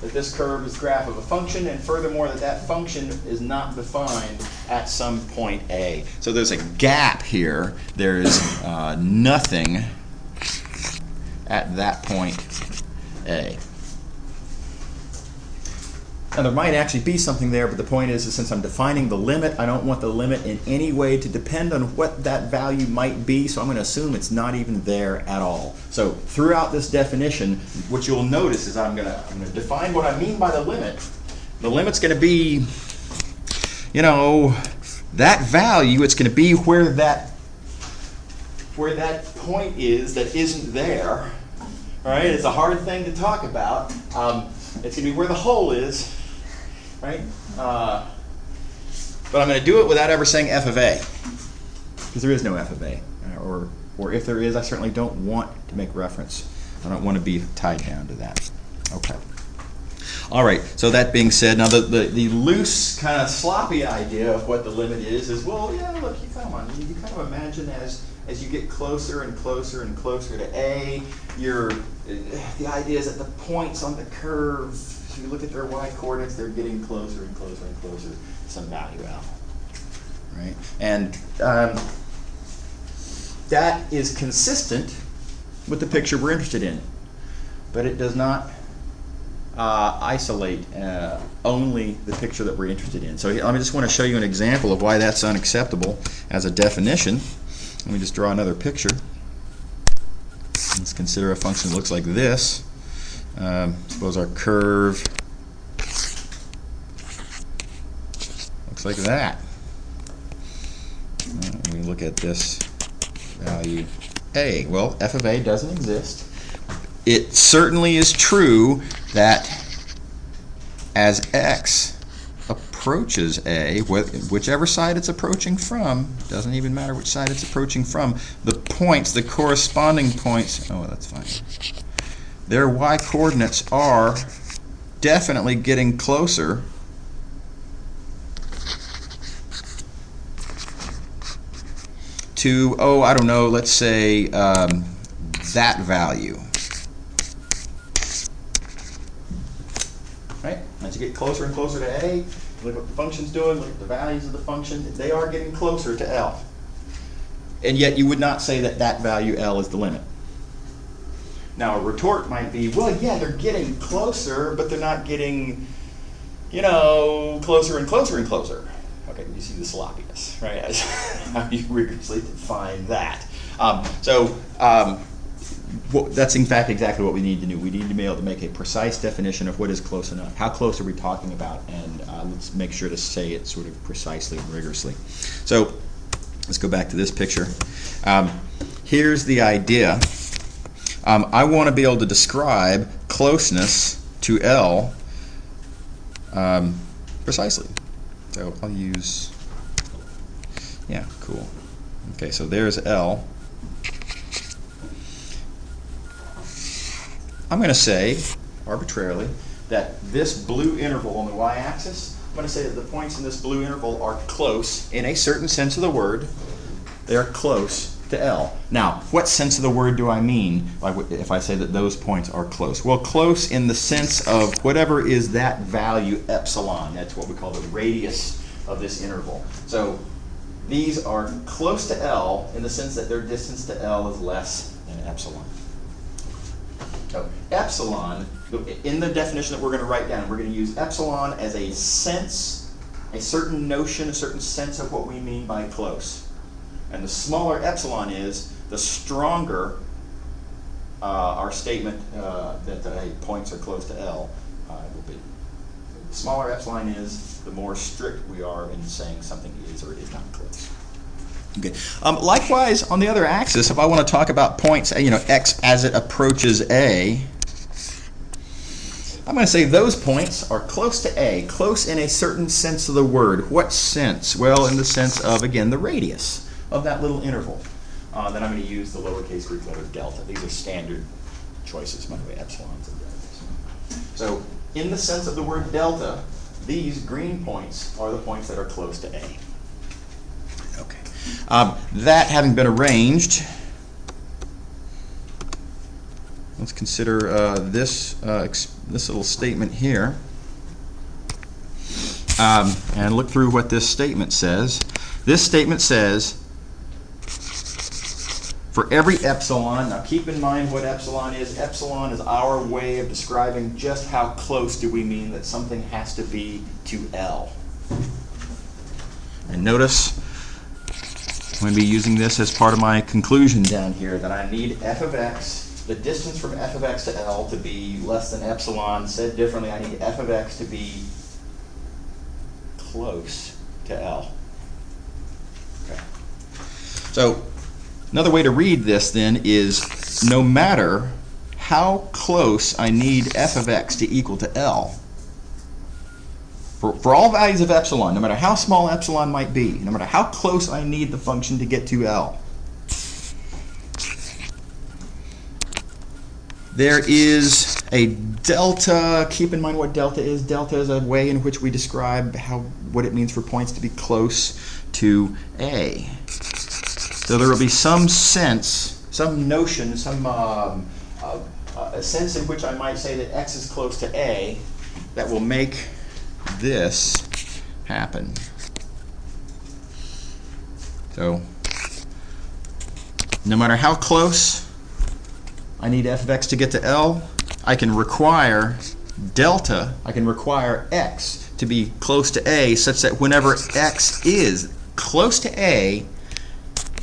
that this curve is the graph of a function, and furthermore that function is not defined at some point A. So there's a gap here. There's nothing at that point A. Now there might actually be something there, but the point is since I'm defining the limit, I don't want the limit in any way to depend on what that value might be, so I'm going to assume it's not even there at all. So throughout this definition, what you'll notice is I'm going to define what I mean by the limit. The limit's going to be, that value, it's going to be where that point is that isn't there. Right? It's a hard thing to talk about. It's going to be where the hole is, right? But I'm going to do it without ever saying f of a, because there is no f of a, or if there is, I certainly don't want to make reference. I don't want to be tied down to that. Okay. All right. So that being said, now the loose, kind of sloppy idea of what the limit is well, yeah, look, you come on, you kind of imagine as you get closer and closer and closer to a, the idea is that the points on the curve, if you look at their y-coordinates, they're getting closer and closer and closer to some value L. Right? And that is consistent with the picture we're interested in. But it does not isolate only the picture that we're interested in. So I just want to show you an example of why that's unacceptable as a definition. Let me just draw another picture. Let's consider a function that looks like this. Suppose our curve looks like that. We look at this value a. Well, f of a doesn't exist. It certainly is true that as x approaches a, whichever side it's approaching from, doesn't even matter which side it's approaching from, the points, the corresponding points, oh, that's fine, their y-coordinates are definitely getting closer to, oh, I don't know, let's say that value. Right? As you get closer and closer to a, look what the function's doing, look at the values of the function, they are getting closer to L. And yet you would not say that that value L is the limit. Now a retort might be, well, yeah, they're getting closer, but they're not getting, you know, closer and closer and closer. Okay, you see the sloppiness, right? As how you rigorously define that. That's in fact exactly what we need to do. We need to be able to make a precise definition of what is close enough. How close are we talking about? And let's make sure to say it sort of precisely and rigorously. So let's go back to this picture. Here's the idea. I want to be able to describe closeness to L precisely. So I'll use, yeah, cool. Okay, so there's L. I'm going to say, arbitrarily, that this blue interval on the y-axis, I'm going to say that the points in this blue interval are close, in a certain sense of the word, they are close to L. Now, what sense of the word do I mean if I say that those points are close? Well, close in the sense of whatever is that value epsilon. That's what we call the radius of this interval. So these are close to L in the sense that their distance to L is less than epsilon. So epsilon, in the definition that we're going to write down, we're going to use epsilon as a sense, a certain notion, a certain sense of what we mean by close. And the smaller epsilon is, the stronger our statement that the points are close to L will be. The smaller epsilon is, the more strict we are in saying something is or is not close. Okay. Likewise, on the other axis, if I want to talk about points, you know, x as it approaches a, I'm going to say those points are close to a, close in a certain sense of the word. What sense? Well, in the sense of, again, the radius of that little interval. Then I'm going to use the lowercase Greek letter delta. These are standard choices, by the way, epsilons and deltas. So, in the sense of the word delta, these green points are the points that are close to a. Okay. That having been arranged, let's consider this little statement here, and look through what this statement says. This statement says, for every epsilon, now keep in mind what epsilon is. Epsilon is our way of describing just how close do we mean that something has to be to L. And notice, I'm going to be using this as part of my conclusion down here, that I need f of x, the distance from f of x to L, to be less than epsilon. Said differently, I need f of x to be close to L. So another way to read this then is no matter how close I need f of x to equal to L, for all values of epsilon, no matter how small epsilon might be, no matter how close I need the function to get to L, there is a delta. Keep in mind what delta is. Delta is a way in which we describe what it means for points to be close to A. So there will be some sense, some notion, a sense in which I might say that x is close to A that will make this happen. So no matter how close I need f of x to get to L, I can require delta, I can require x to be close to A such that whenever x is close to A,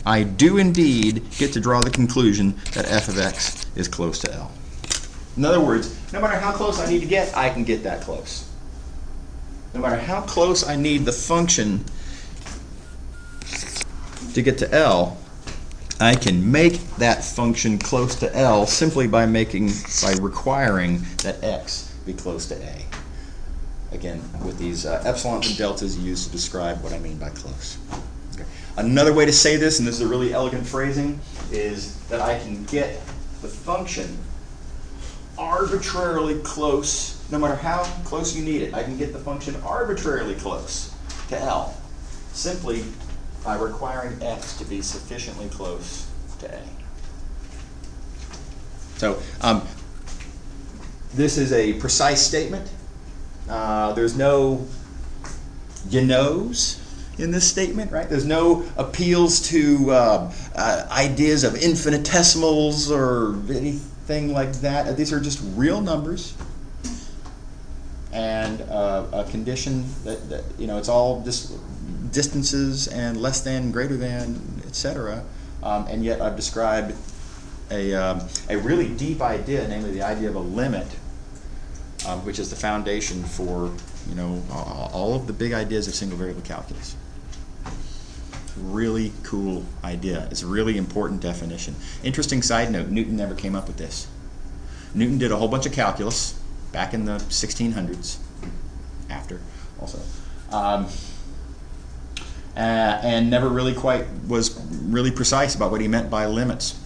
I do indeed get to draw the conclusion that f of x is close to L. In other words, no matter how close I need to get, I can get that close. No matter how close I need the function to get to L, I can make that function close to L simply by requiring that x be close to A. Again, with these epsilons and deltas used to describe what I mean by close. Okay. Another way to say this, and this is a really elegant phrasing, is that I can get the function arbitrarily close, no matter how close you need it. I can get the function arbitrarily close to L simply by requiring x to be sufficiently close to A. So this is a precise statement. There's no you-knows in this statement, right? There's no appeals to ideas of infinitesimals or anything like that. These are just real numbers and a condition that it's all just distances and less than, greater than, etc. And yet I've described a really deep idea, namely the idea of a limit, which is the foundation for all of the big ideas of single variable calculus. Really cool idea. It's a really important definition. Interesting side note, Newton never came up with this. Newton did a whole bunch of calculus back in the 1600s, after also, and never really quite was really precise about what he meant by limits.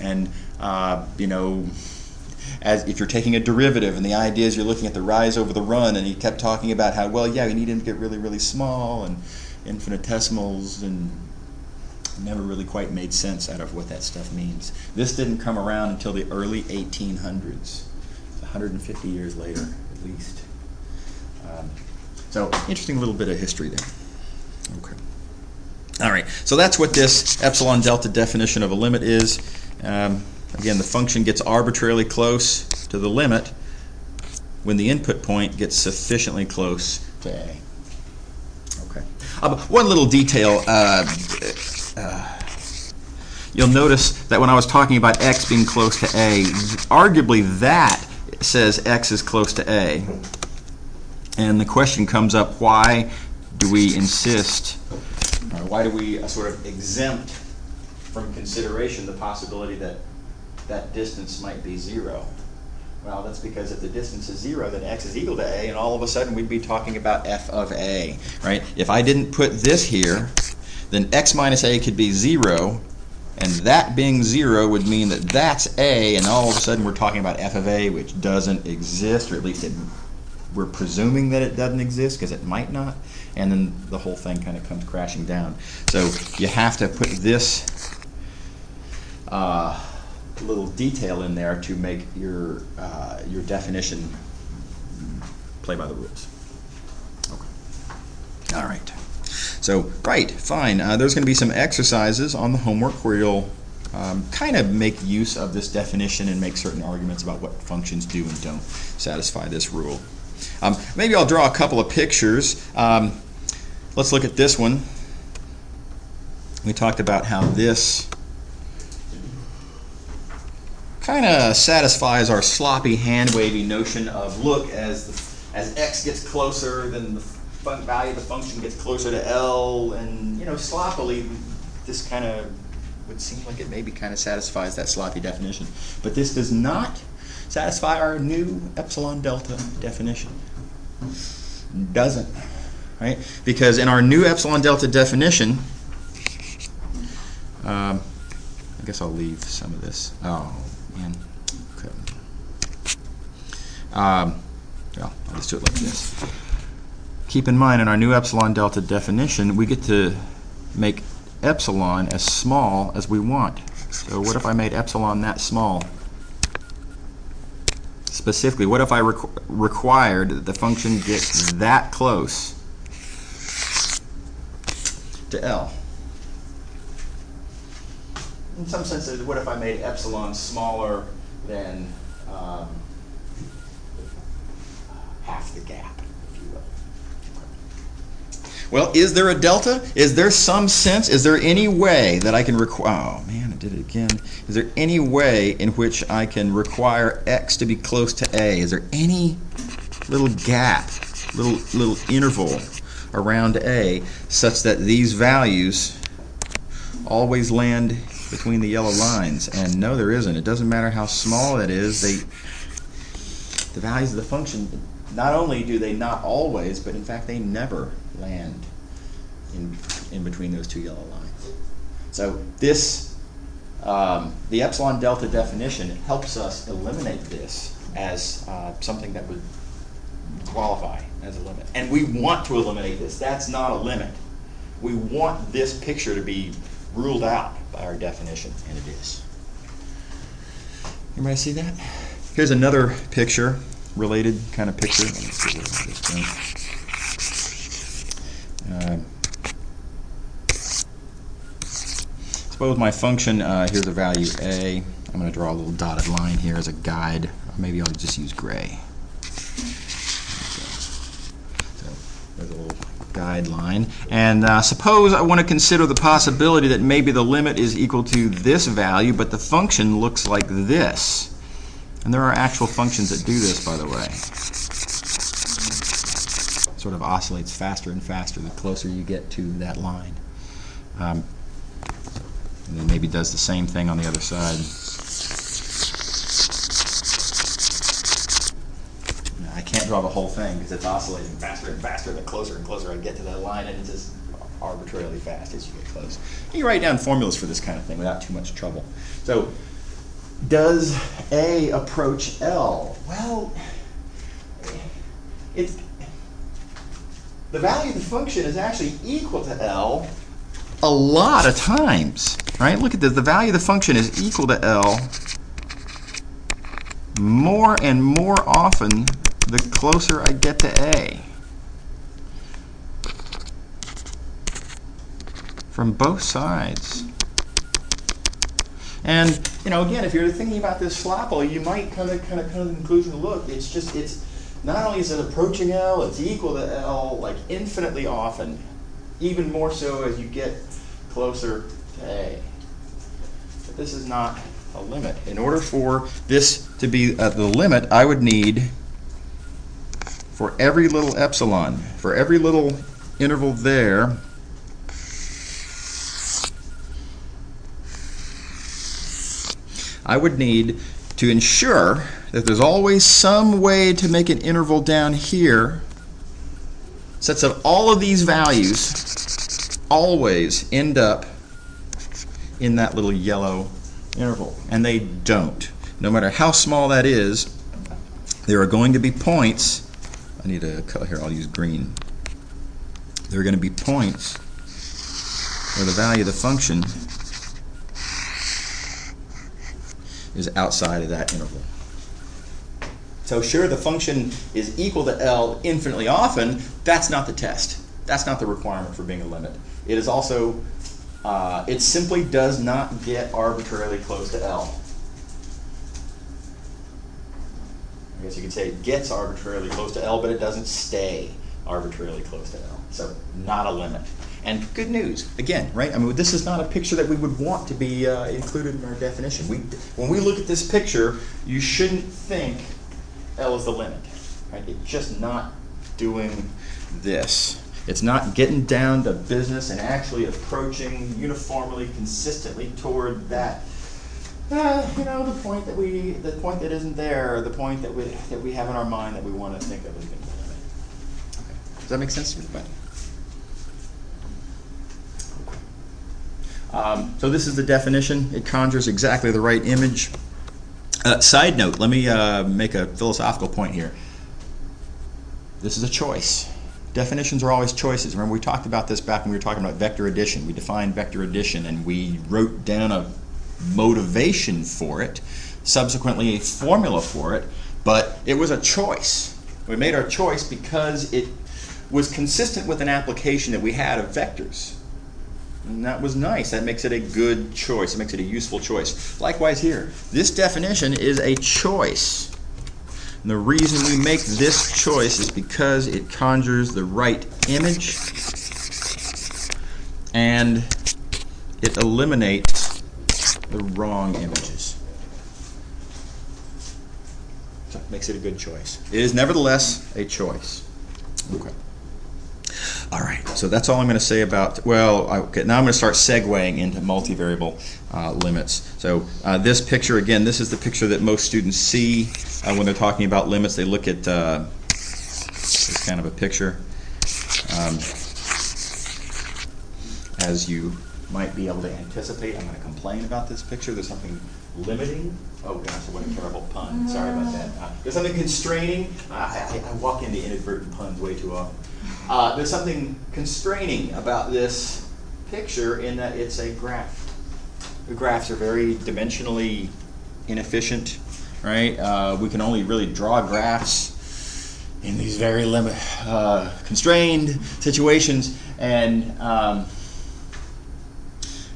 And as if you're taking a derivative and the idea is you're looking at the rise over the run, and he kept talking about how, well, yeah, you need to get really, really small and infinitesimals, and never really quite made sense out of what that stuff means. This didn't come around until the early 1800s, 150 years later at least. So interesting little bit of history there. Okay. All right, so that's what this epsilon delta definition of a limit is. Again, the function gets arbitrarily close to the limit when the input point gets sufficiently close to A. Okay. One little detail. You'll notice that when I was talking about x being close to A, arguably that says x is close to A. And the question comes up, why do we insist, or why do we sort of exempt from consideration the possibility that that distance might be 0? Well, that's because if the distance is 0, then x is equal to A, and all of a sudden we'd be talking about f of A, right? If I didn't put this here, then x minus A could be 0, and that being 0 would mean that that's A, and all of a sudden we're talking about f of A, which doesn't exist, or at least we're presuming that it doesn't exist because it might not, and then the whole thing kind of comes crashing down. So you have to put this little detail in there to make your definition play by the rules. Okay. All right. So, right, fine. There's going to be some exercises on the homework where you'll kind of make use of this definition and make certain arguments about what functions do and don't satisfy this rule. Maybe I'll draw a couple of pictures. Let's look at this one. We talked about how this kind of satisfies our sloppy, hand-wavy notion of, look, as x gets closer, then the value of the function gets closer to L, and sloppily this kind of would seem like it maybe kind of satisfies that sloppy definition. But this does not satisfy our new epsilon-delta definition. Doesn't, right? Because in our new epsilon-delta definition, I guess I'll leave some of this. Oh, man. Okay. Well, I'll just do it like this. Keep in mind, in our new epsilon-delta definition, we get to make epsilon as small as we want. So what if I made epsilon that small? Specifically, what if I required that the function gets that close to L? In some sense, what if I made epsilon smaller than half the gap, if you will? Well, is there a delta? Is there some sense? Is there any way that I can require? Oh man, I did it again. Is there any way in which I can require x to be close to a? Is there any little gap, little interval around a, such that these values always land between the yellow lines? And no, there isn't. It doesn't matter how small it is. The values of the function, not only do they not always, but in fact they never land in between those two yellow lines. So this, the epsilon-delta definition helps us eliminate this as something that would qualify as a limit. And we want to eliminate this. That's not a limit. We want this picture to be ruled out by our definition, and it is. Everybody see that? Here's another picture, related kind of picture. Let me see where this goes. Suppose my function, here's a value a. I'm going to draw a little dotted line here as a guide. Maybe I'll just use gray. So there's a little guideline. And suppose I want to consider the possibility that maybe the limit is equal to this value, but the function looks like this. And there are actual functions that do this, by the way. Sort of oscillates faster and faster the closer you get to that line. And then maybe does the same thing on the other side. I can't draw the whole thing because it's oscillating faster and faster the closer and closer I get to that line, and it's just arbitrarily fast as you get close. You write down formulas for this kind of thing without too much trouble. So, does A approach L? Well, the value of the function is actually equal to L a lot of times, right? Look at this. The value of the function is equal to L more and more often the closer I get to A. From both sides. And, you know, again, if you're thinking about this sloppily, you might come to the conclusion, look, it's not only is it approaching L, it's equal to L, like infinitely often, even more so as you get closer to A. But this is not a limit. In order for this to be the limit, I would need, for every little epsilon, for every little interval there, I would need to ensure that there's always some way to make an interval down here such that all of these values always end up in that little yellow interval. And they don't. No matter how small that is, there are going to be points. I need a color here, I'll use green. There are going to be points where the value of the function is outside of that interval. So sure, the function is equal to L infinitely often. That's not the test. That's not the requirement for being a limit. It is also, it simply does not get arbitrarily close to L. I guess you could say it gets arbitrarily close to L, but it doesn't stay arbitrarily close to L. So not a limit. And good news, again, right? I mean, this is not a picture that we would want to be included in our definition. When we look at this picture, you shouldn't think L is the limit, right? It's just not doing this. It's not getting down to business and actually approaching uniformly, consistently toward that. The point that isn't there, the point that we have in our mind that we want to think of as being the limit. Okay. Does that make sense to you? So this is the definition. It conjures exactly the right image. Side note, let me make a philosophical point here. This is a choice. Definitions are always choices. Remember, we talked about this back when we were talking about vector addition. We defined vector addition and we wrote down a motivation for it, subsequently a formula for it, but it was a choice. We made our choice because it was consistent with an application that we had of vectors. And that was nice. That makes it a good choice. It makes it a useful choice. Likewise here, this definition is a choice. And the reason we make this choice is because it conjures the right image and it eliminates the wrong images. So it makes it a good choice. It is nevertheless a choice. Okay. All right, so that's all I'm going to say about, well, okay, now I'm going to start segueing into multivariable limits. So this picture, again, this is the picture that most students see when they're talking about limits. They look at this kind of a picture. As you might be able to anticipate, I'm going to complain about this picture. There's something limiting. Oh gosh, what a terrible pun. Sorry about that. There's something constraining. I walk into inadvertent puns way too often. There's something constraining about this picture in that it's a graph. The graphs are very dimensionally inefficient, right? We can only really draw graphs in these very constrained situations, and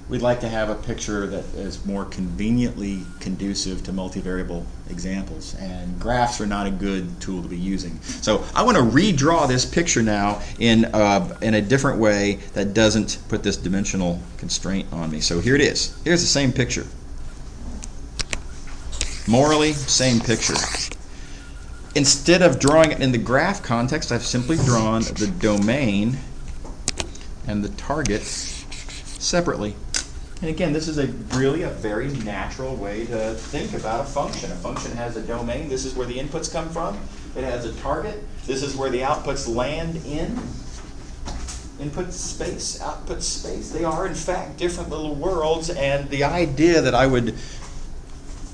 we'd like to have a picture that is more conveniently conducive to multivariable examples, and graphs are not a good tool to be using. So I want to redraw this picture now in a different way that doesn't put this dimensional constraint on me. So here it is. Here's the same picture. Morally, same picture. Instead of drawing it in the graph context, I've simply drawn the domain and the target separately. And again, this is really a very natural way to think about a function. A function has a domain. This is where the inputs come from. It has a target. This is where the outputs land in. Input space, output space. They are, in fact, different little worlds, and the idea that I would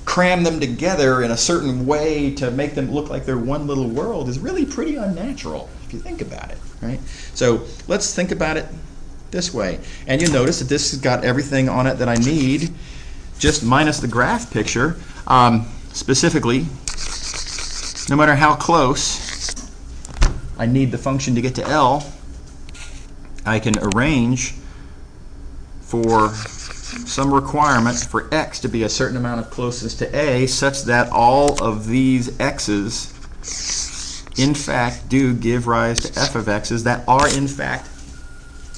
cram them together in a certain way to make them look like they're one little world is really pretty unnatural if you think about it, right? So let's think about it this way. And you'll notice that this has got everything on it that I need, just minus the graph picture. Specifically, no matter how close I need the function to get to L, I can arrange for some requirement for x to be a certain amount of closeness to a, such that all of these x's in fact do give rise to f of x's that are in fact,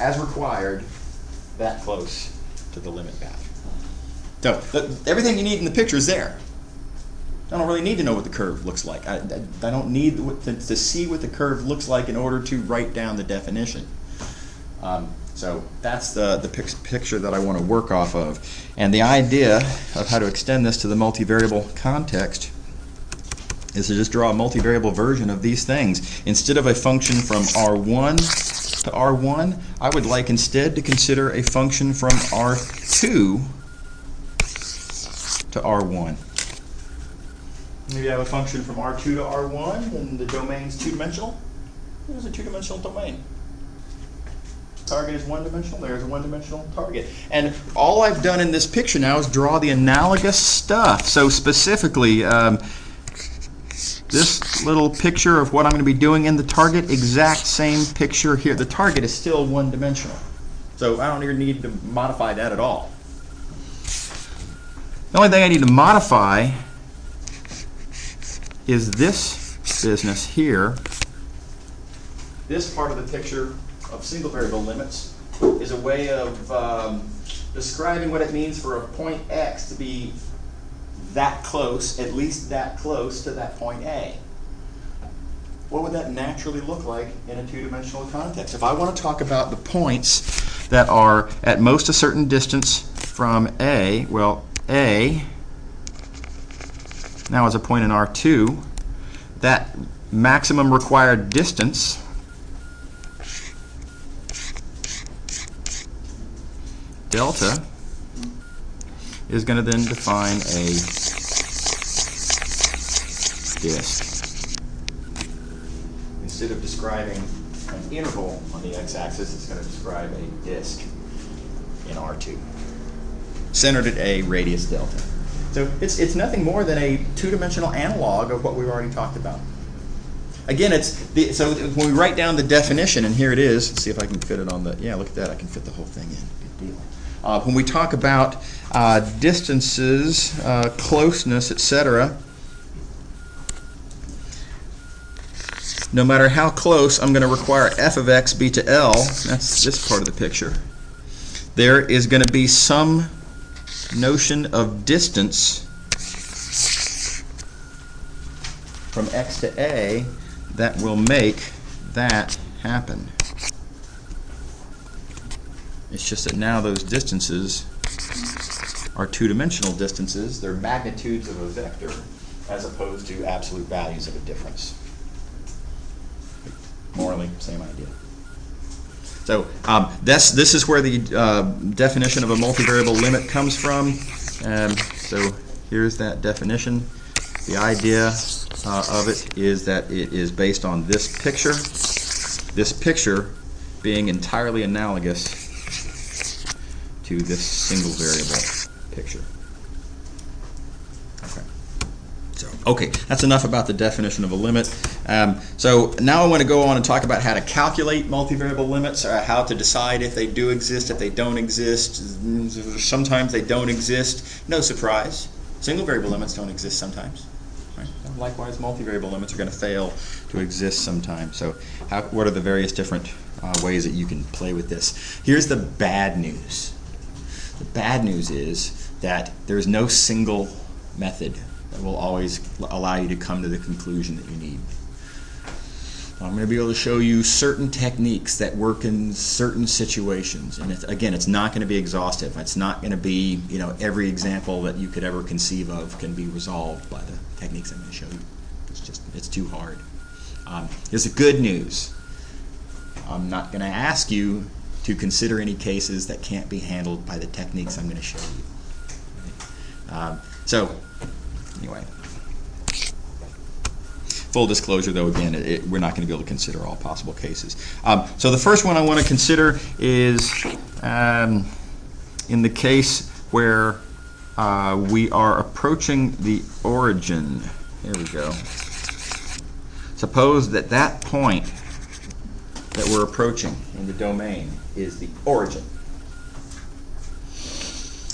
as required, that close to the limit value. So everything you need in the picture is there. I don't really need to know what the curve looks like. I don't need to see what the curve looks like in order to write down the definition. So that's the picture that I want to work off of. And the idea of how to extend this to the multivariable context is to just draw a multivariable version of these things. Instead of a function from R1 to R1, I would like instead to consider a function from R2 to R1. Maybe I have a function from R2 to R1 and the domain's two-dimensional. Here's a two-dimensional domain. Target is one-dimensional, there's a one-dimensional target. And all I've done in this picture now is draw the analogous stuff. So specifically, this little picture of what I'm going to be doing in the target, exact same picture here. The target is still one-dimensional. So I don't even need to modify that at all. The only thing I need to modify is this business here. This part of the picture of single variable limits is a way of describing what it means for a point x to be that close, at least that close to that point A. what would that naturally look like in a two-dimensional context? If I want to talk about the points that are at most a certain distance from A, well, A now is a point in R2. That maximum required distance delta is going to then define a disk. Instead of describing an interval on the x-axis, it's going to describe a disk in R2, centered at A, radius delta. So it's nothing more than a two-dimensional analog of what we've already talked about. Again, so when we write down the definition, and here it is. Let's see if I can fit it on the. Yeah, look at that. I can fit the whole thing in. Good deal. When we talk about distances, closeness, etc., no matter how close, I'm going to require f of x be to L. That's this part of the picture. There is going to be some notion of distance from x to A that will make that happen. It's just that now those distances are two-dimensional distances. They're magnitudes of a vector as opposed to absolute values of a difference. Morally, same idea. So this is where the definition of a multivariable limit comes from. So here's that definition. The idea of it is that it is based on this picture being entirely analogous to this single variable picture. Okay, that's enough about the definition of a limit. So now I want to go on and talk about how to calculate multivariable limits, how to decide if they do exist, if they don't exist. Sometimes they don't exist. No surprise. Single variable limits don't exist sometimes. Right? Likewise, multivariable limits are going to fail to exist sometimes. So what are the various different ways that you can play with this? Here's the bad news. The bad news is that there's no single method that will always allow you to come to the conclusion that you need. I'm going to be able to show you certain techniques that work in certain situations, and again, it's not going to be exhaustive. It's not going to be, every example that you could ever conceive of can be resolved by the techniques I'm going to show you. It's too hard. Here's the good news. I'm not going to ask you to consider any cases that can't be handled by the techniques I'm going to show you. So anyway, full disclosure though, again, we're not going to be able to consider all possible cases. So the first one I want to consider is in the case where we are approaching the origin. Here we go. Suppose that that point that we're approaching in the domain is the origin.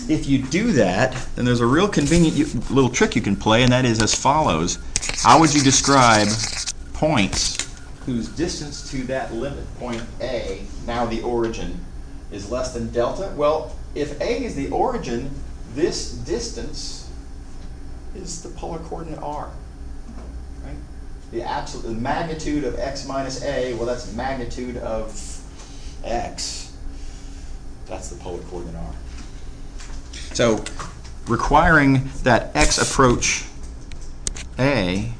If you do that, then there's a real convenient little trick you can play, and that is as follows. How would you describe points whose distance to that limit point A, now the origin, is less than delta? Well, if A is the origin, this distance is the polar coordinate R. Right? The magnitude of x minus A, well, that's magnitude of x. That's the polar coordinate R. So requiring that x approach A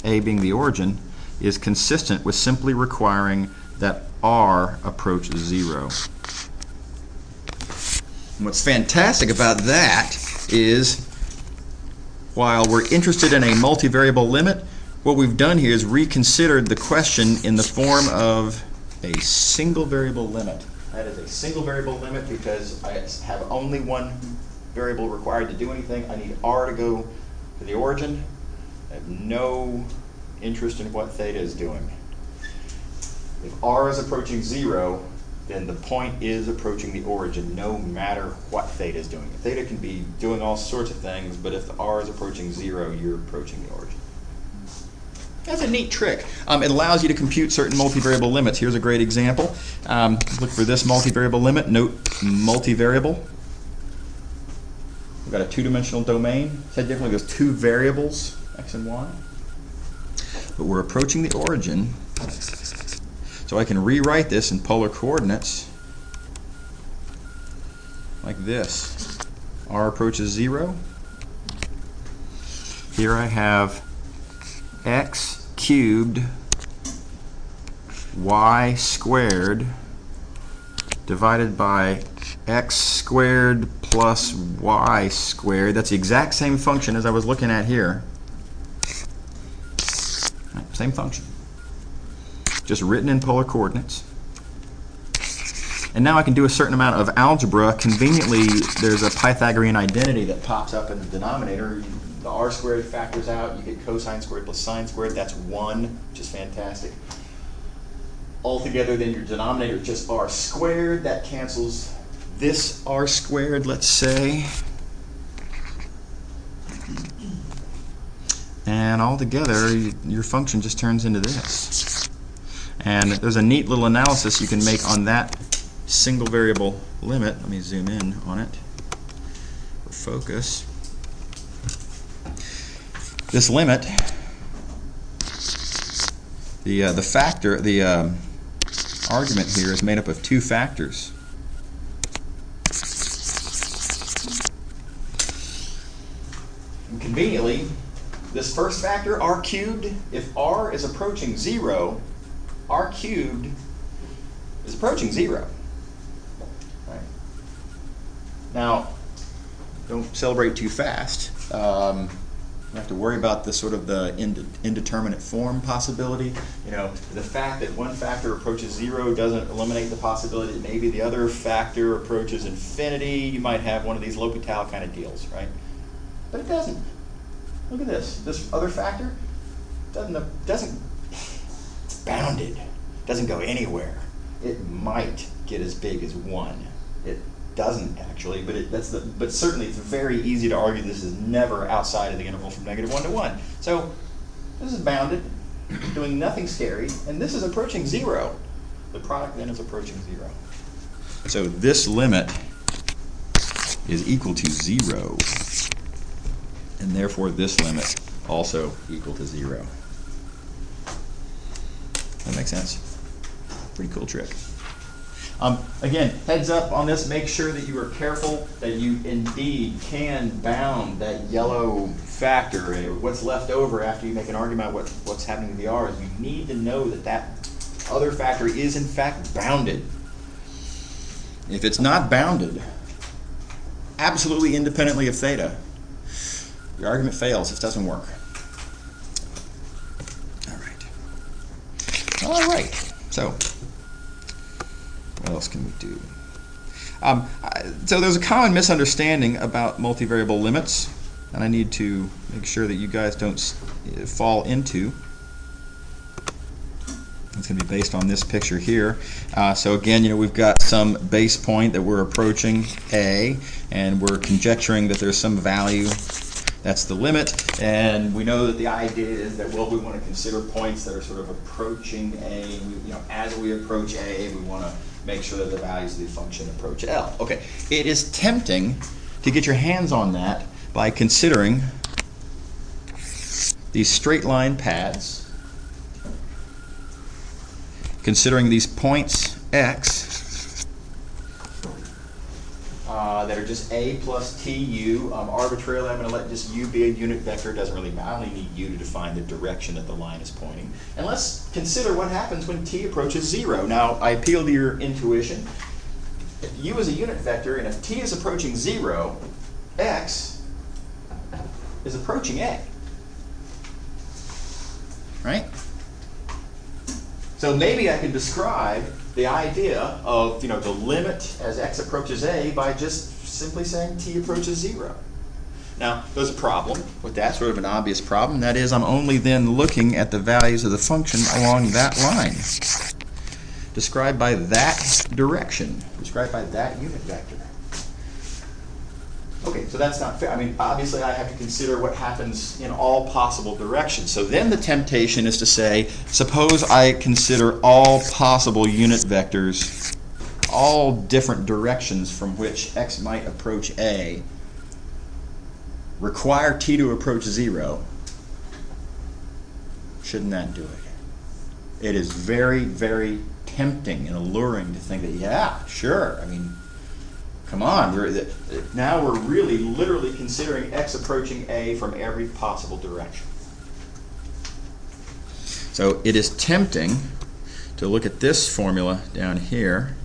being the origin, is consistent with simply requiring that R approach 0. And what's fantastic about that is, while we're interested in a multivariable limit, what we've done here is reconsidered the question in the form of a single variable limit. That is a single variable limit because I have only one variable required to do anything. I need R to go to the origin. I have no interest in what theta is doing. If R is approaching 0, then the point is approaching the origin no matter what theta is doing. Theta can be doing all sorts of things, but if the R is approaching 0, you're approaching the origin. That's a neat trick. It allows you to compute certain multivariable limits. Here's a great example. Look for this multivariable limit. Note multivariable. We've got a two-dimensional domain. Said differently, there's two variables, x and y. but we're approaching the origin. So I can rewrite this in polar coordinates like this. R approaches 0. Here I have x cubed y squared divided by x squared plus y squared. That's the exact same function as I was looking at here. Right, same function, just written in polar coordinates. And now I can do a certain amount of algebra. Conveniently, there's a Pythagorean identity that pops up in the denominator. The r squared factors out. You get cosine squared plus sine squared. That's 1, which is fantastic. Altogether, then your denominator is just r squared. That cancels this r squared, let's say. And altogether, your function just turns into this. And there's a neat little analysis you can make on that single variable limit. Let me zoom in on it for focus. This limit, the argument here is made up of 2 factors. And conveniently, this first factor, r cubed, if r is approaching 0, r cubed is approaching 0. Right. Now, don't celebrate too fast. You have to worry about the sort of the indeterminate form possibility. You know, the fact that one factor approaches 0 doesn't eliminate the possibility that maybe the other factor approaches infinity. You might have one of these L'Hopital kind of deals, right? But it doesn't. Look at this. This other factor doesn't it's bounded. Doesn't go anywhere. It might get as big as 1. It doesn't actually, but certainly it's very easy to argue this is never outside of the interval from -1 to 1. So this is bounded, doing nothing scary, and this is approaching 0. The product then is approaching 0. So this limit is equal to 0, and therefore this limit also equal to 0. That makes sense? Pretty cool trick. Again, heads up on this, make sure that you are careful that you indeed can bound that yellow factor. What's left over after you make an argument about what's happening to the r is you need to know that that other factor is in fact bounded. If it's not bounded, absolutely independently of theta, your argument fails. This doesn't work. All right. So what else can we do? So there's a common misunderstanding about multivariable limits, and I need to make sure that you guys don't fall into. It's going to be based on this picture here. So again, we've got some base point that we're approaching, A, and we're conjecturing that there's some value. That's the limit, and we know that the idea is that, well, we want to consider points that are sort of approaching A. As we approach A, we want to make sure that the values of the function approach L. Okay, it is tempting to get your hands on that by considering these straight line paths, considering these points X that are just A plus TU. Arbitrarily, I'm going to let just U be a unit vector. It doesn't really matter. I only need U to define the direction that the line is pointing. And let's consider what happens when T approaches 0. Now, I appeal to your intuition. If U is a unit vector, and if T is approaching 0, X is approaching A. Right? So maybe I can describe the idea of the limit as x approaches a by just simply saying t approaches 0. Now, there's a problem with that, sort of an obvious problem. That is, I'm only then looking at the values of the function along that line, described by that direction, described by that unit vector. Okay, so that's not fair. I mean, obviously I have to consider what happens in all possible directions. So then the temptation is to say, suppose I consider all possible unit vectors, all different directions from which x might approach A, require t to approach 0. Shouldn't that do it? It is very, very tempting and alluring to think that, yeah, sure, I mean, come on, now we're really literally considering x approaching a from every possible direction. So it is tempting to look at this formula down here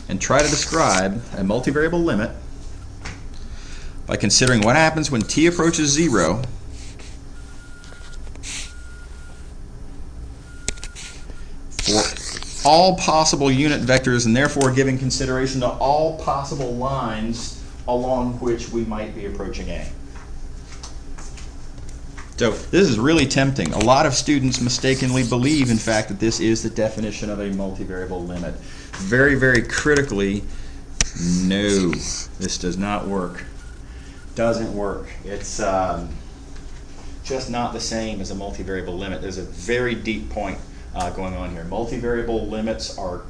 and try to describe a multivariable limit by considering what happens when t approaches 0 for all possible unit vectors, and therefore giving consideration to all possible lines along which we might be approaching A. So this is really tempting. A lot of students mistakenly believe, in fact, that this is the definition of a multivariable limit. Very, very critically, no, this does not work. Doesn't work. It's just not the same as a multivariable limit. There's a very deep point going on here. Multivariable limits are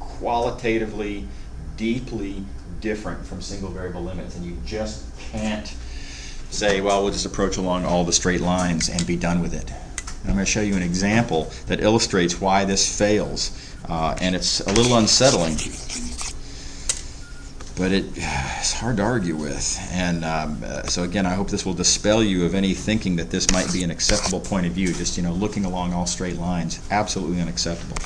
qualitatively, deeply different from single variable limits, and you just can't say, well, we'll just approach along all the straight lines and be done with it. And I'm going to show you an example that illustrates why this fails, and it's a little unsettling, but it's hard to argue with. And so again, I hope this will dispel you of any thinking that this might be an acceptable point of view. Just looking along all straight lines, absolutely unacceptable.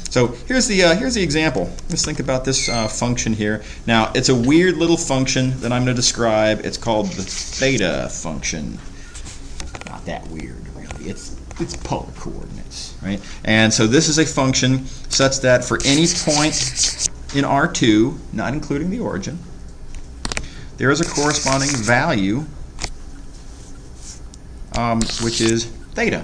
So here's the example. Let's think about this function here. Now, it's a weird little function that I'm going to describe. It's called the theta function. Not that weird, really. It's polar coordinates, right? And so this is a function such that for any point in R2, not including the origin, there is a corresponding value, which is theta,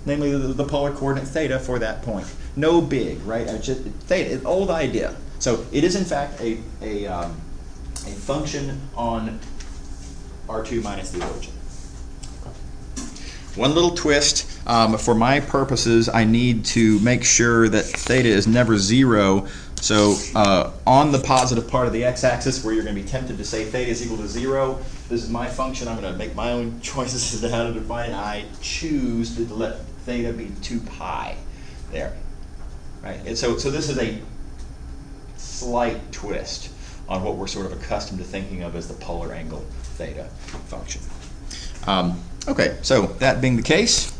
namely the polar coordinate theta for that point. No big, right? Just theta, an old idea. So it is in fact a function on R2 minus the origin. One little twist. For my purposes, I need to make sure that theta is never 0. So on the positive part of the x-axis, where you're going to be tempted to say theta is equal to 0, this is my function. I'm going to make my own choices as to how to define it. I choose to let theta be 2 pi there. Right? And so this is a slight twist on what we're sort of accustomed to thinking of as the polar angle theta function. Okay, so that being the case,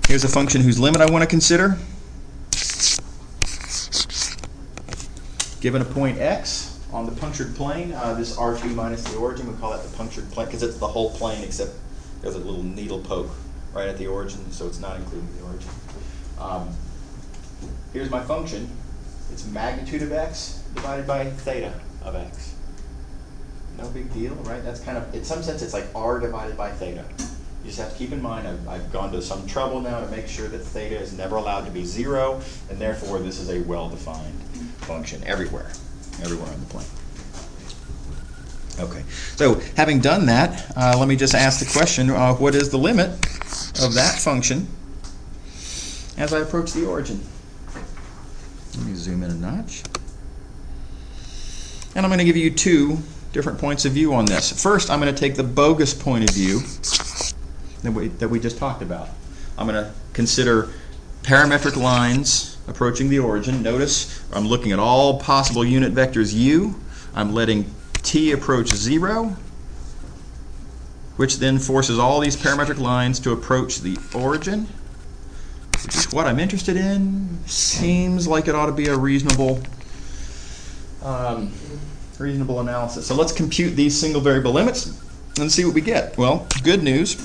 here's a function whose limit I want to consider. Given a point x on the punctured plane, this R2 minus the origin, we call that the punctured plane because it's the whole plane except there's a little needle poke right at the origin, so it's not including the origin. Here's my function. It's magnitude of x divided by theta of x. No big deal, right? That's kind of, in some sense, it's like r divided by theta. You just have to keep in mind, I've gone to some trouble now to make sure that theta is never allowed to be 0, and therefore this is a well-defined function everywhere on the plane. Okay, so having done that, let me just ask the question, what is the limit of that function as I approach the origin? Let me zoom in a notch. And I'm going to give you 2 different points of view on this. First, I'm going to take the bogus point of view that we just talked about. I'm going to consider parametric lines approaching the origin. Notice I'm looking at all possible unit vectors u. I'm letting t approach 0, which then forces all these parametric lines to approach the origin, which is what I'm interested in. Seems like it ought to be a reasonable analysis. So let's compute these single variable limits and see what we get. Well, good news.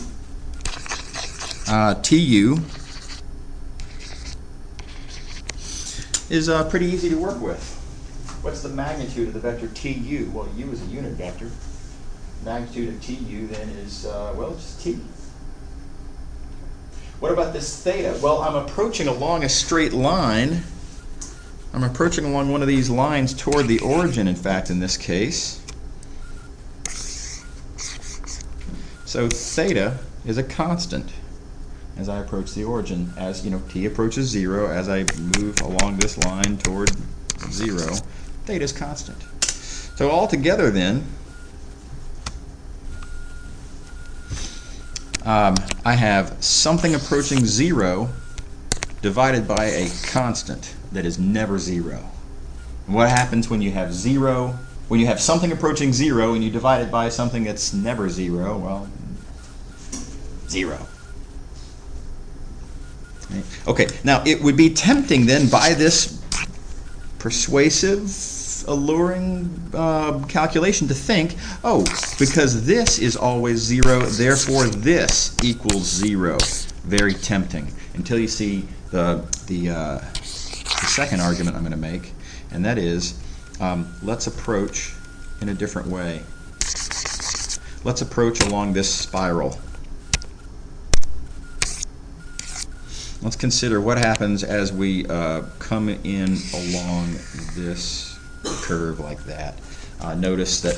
Tu is pretty easy to work with. What's the magnitude of the vector Tu? Well, u is a unit vector. Magnitude of Tu then is, well, it's just t. What about this theta? Well, I'm approaching along a straight line. I'm approaching along one of these lines toward the origin, in fact, in this case. So theta is a constant as I approach the origin. As t approaches 0, as I move along this line toward 0, theta is constant. So altogether then, I have something approaching 0 divided by a constant that is never 0. And what happens when you have 0? When you have something approaching 0 and you divide it by something that's never 0, well, 0. Okay, now it would be tempting then by this persuasive, alluring calculation to think, oh, because this is always 0, therefore this equals 0. Very tempting, until you see the second argument I'm going to make, and that is, let's approach in a different way. Let's approach along this spiral. Let's consider what happens as we come in along this curve like that. Notice that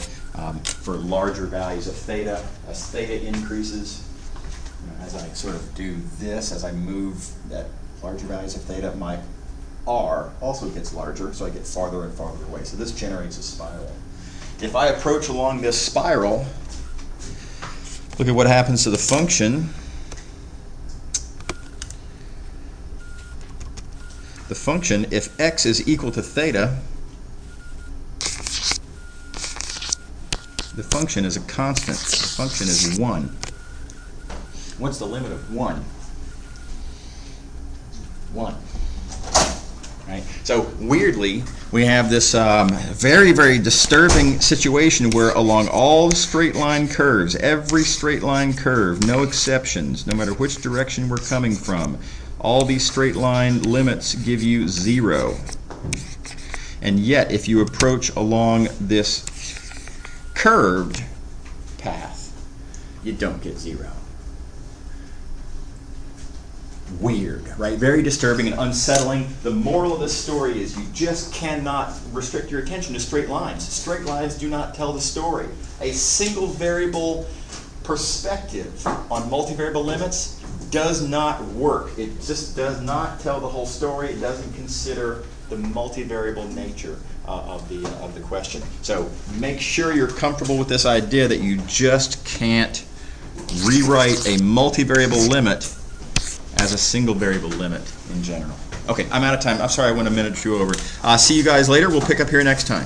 for larger values of theta, as theta increases, as I sort of do this, as I move at larger values of theta, my r also gets larger, so I get farther and farther away. So this generates a spiral. If I approach along this spiral, look at what happens to the function. The function, if x is equal to theta, the function is a constant. The function is 1. What's the limit of 1? 1. Right? So weirdly, we have this very, very disturbing situation where along all straight line curves, every straight line curve, no exceptions, no matter which direction we're coming from, all these straight line limits give you 0. And yet, if you approach along this curved path, you don't get 0. Weird, right? Very disturbing and unsettling. The moral of this story is you just cannot restrict your attention to straight lines. Straight lines do not tell the story. A single variable perspective on multivariable limits does not work. It just does not tell the whole story. It doesn't consider the multivariable nature of the question. So make sure you're comfortable with this idea that you just can't rewrite a multivariable limit as a single variable limit in general. Okay, I'm out of time. I'm sorry I went a minute or two over. See you guys later. We'll pick up here next time.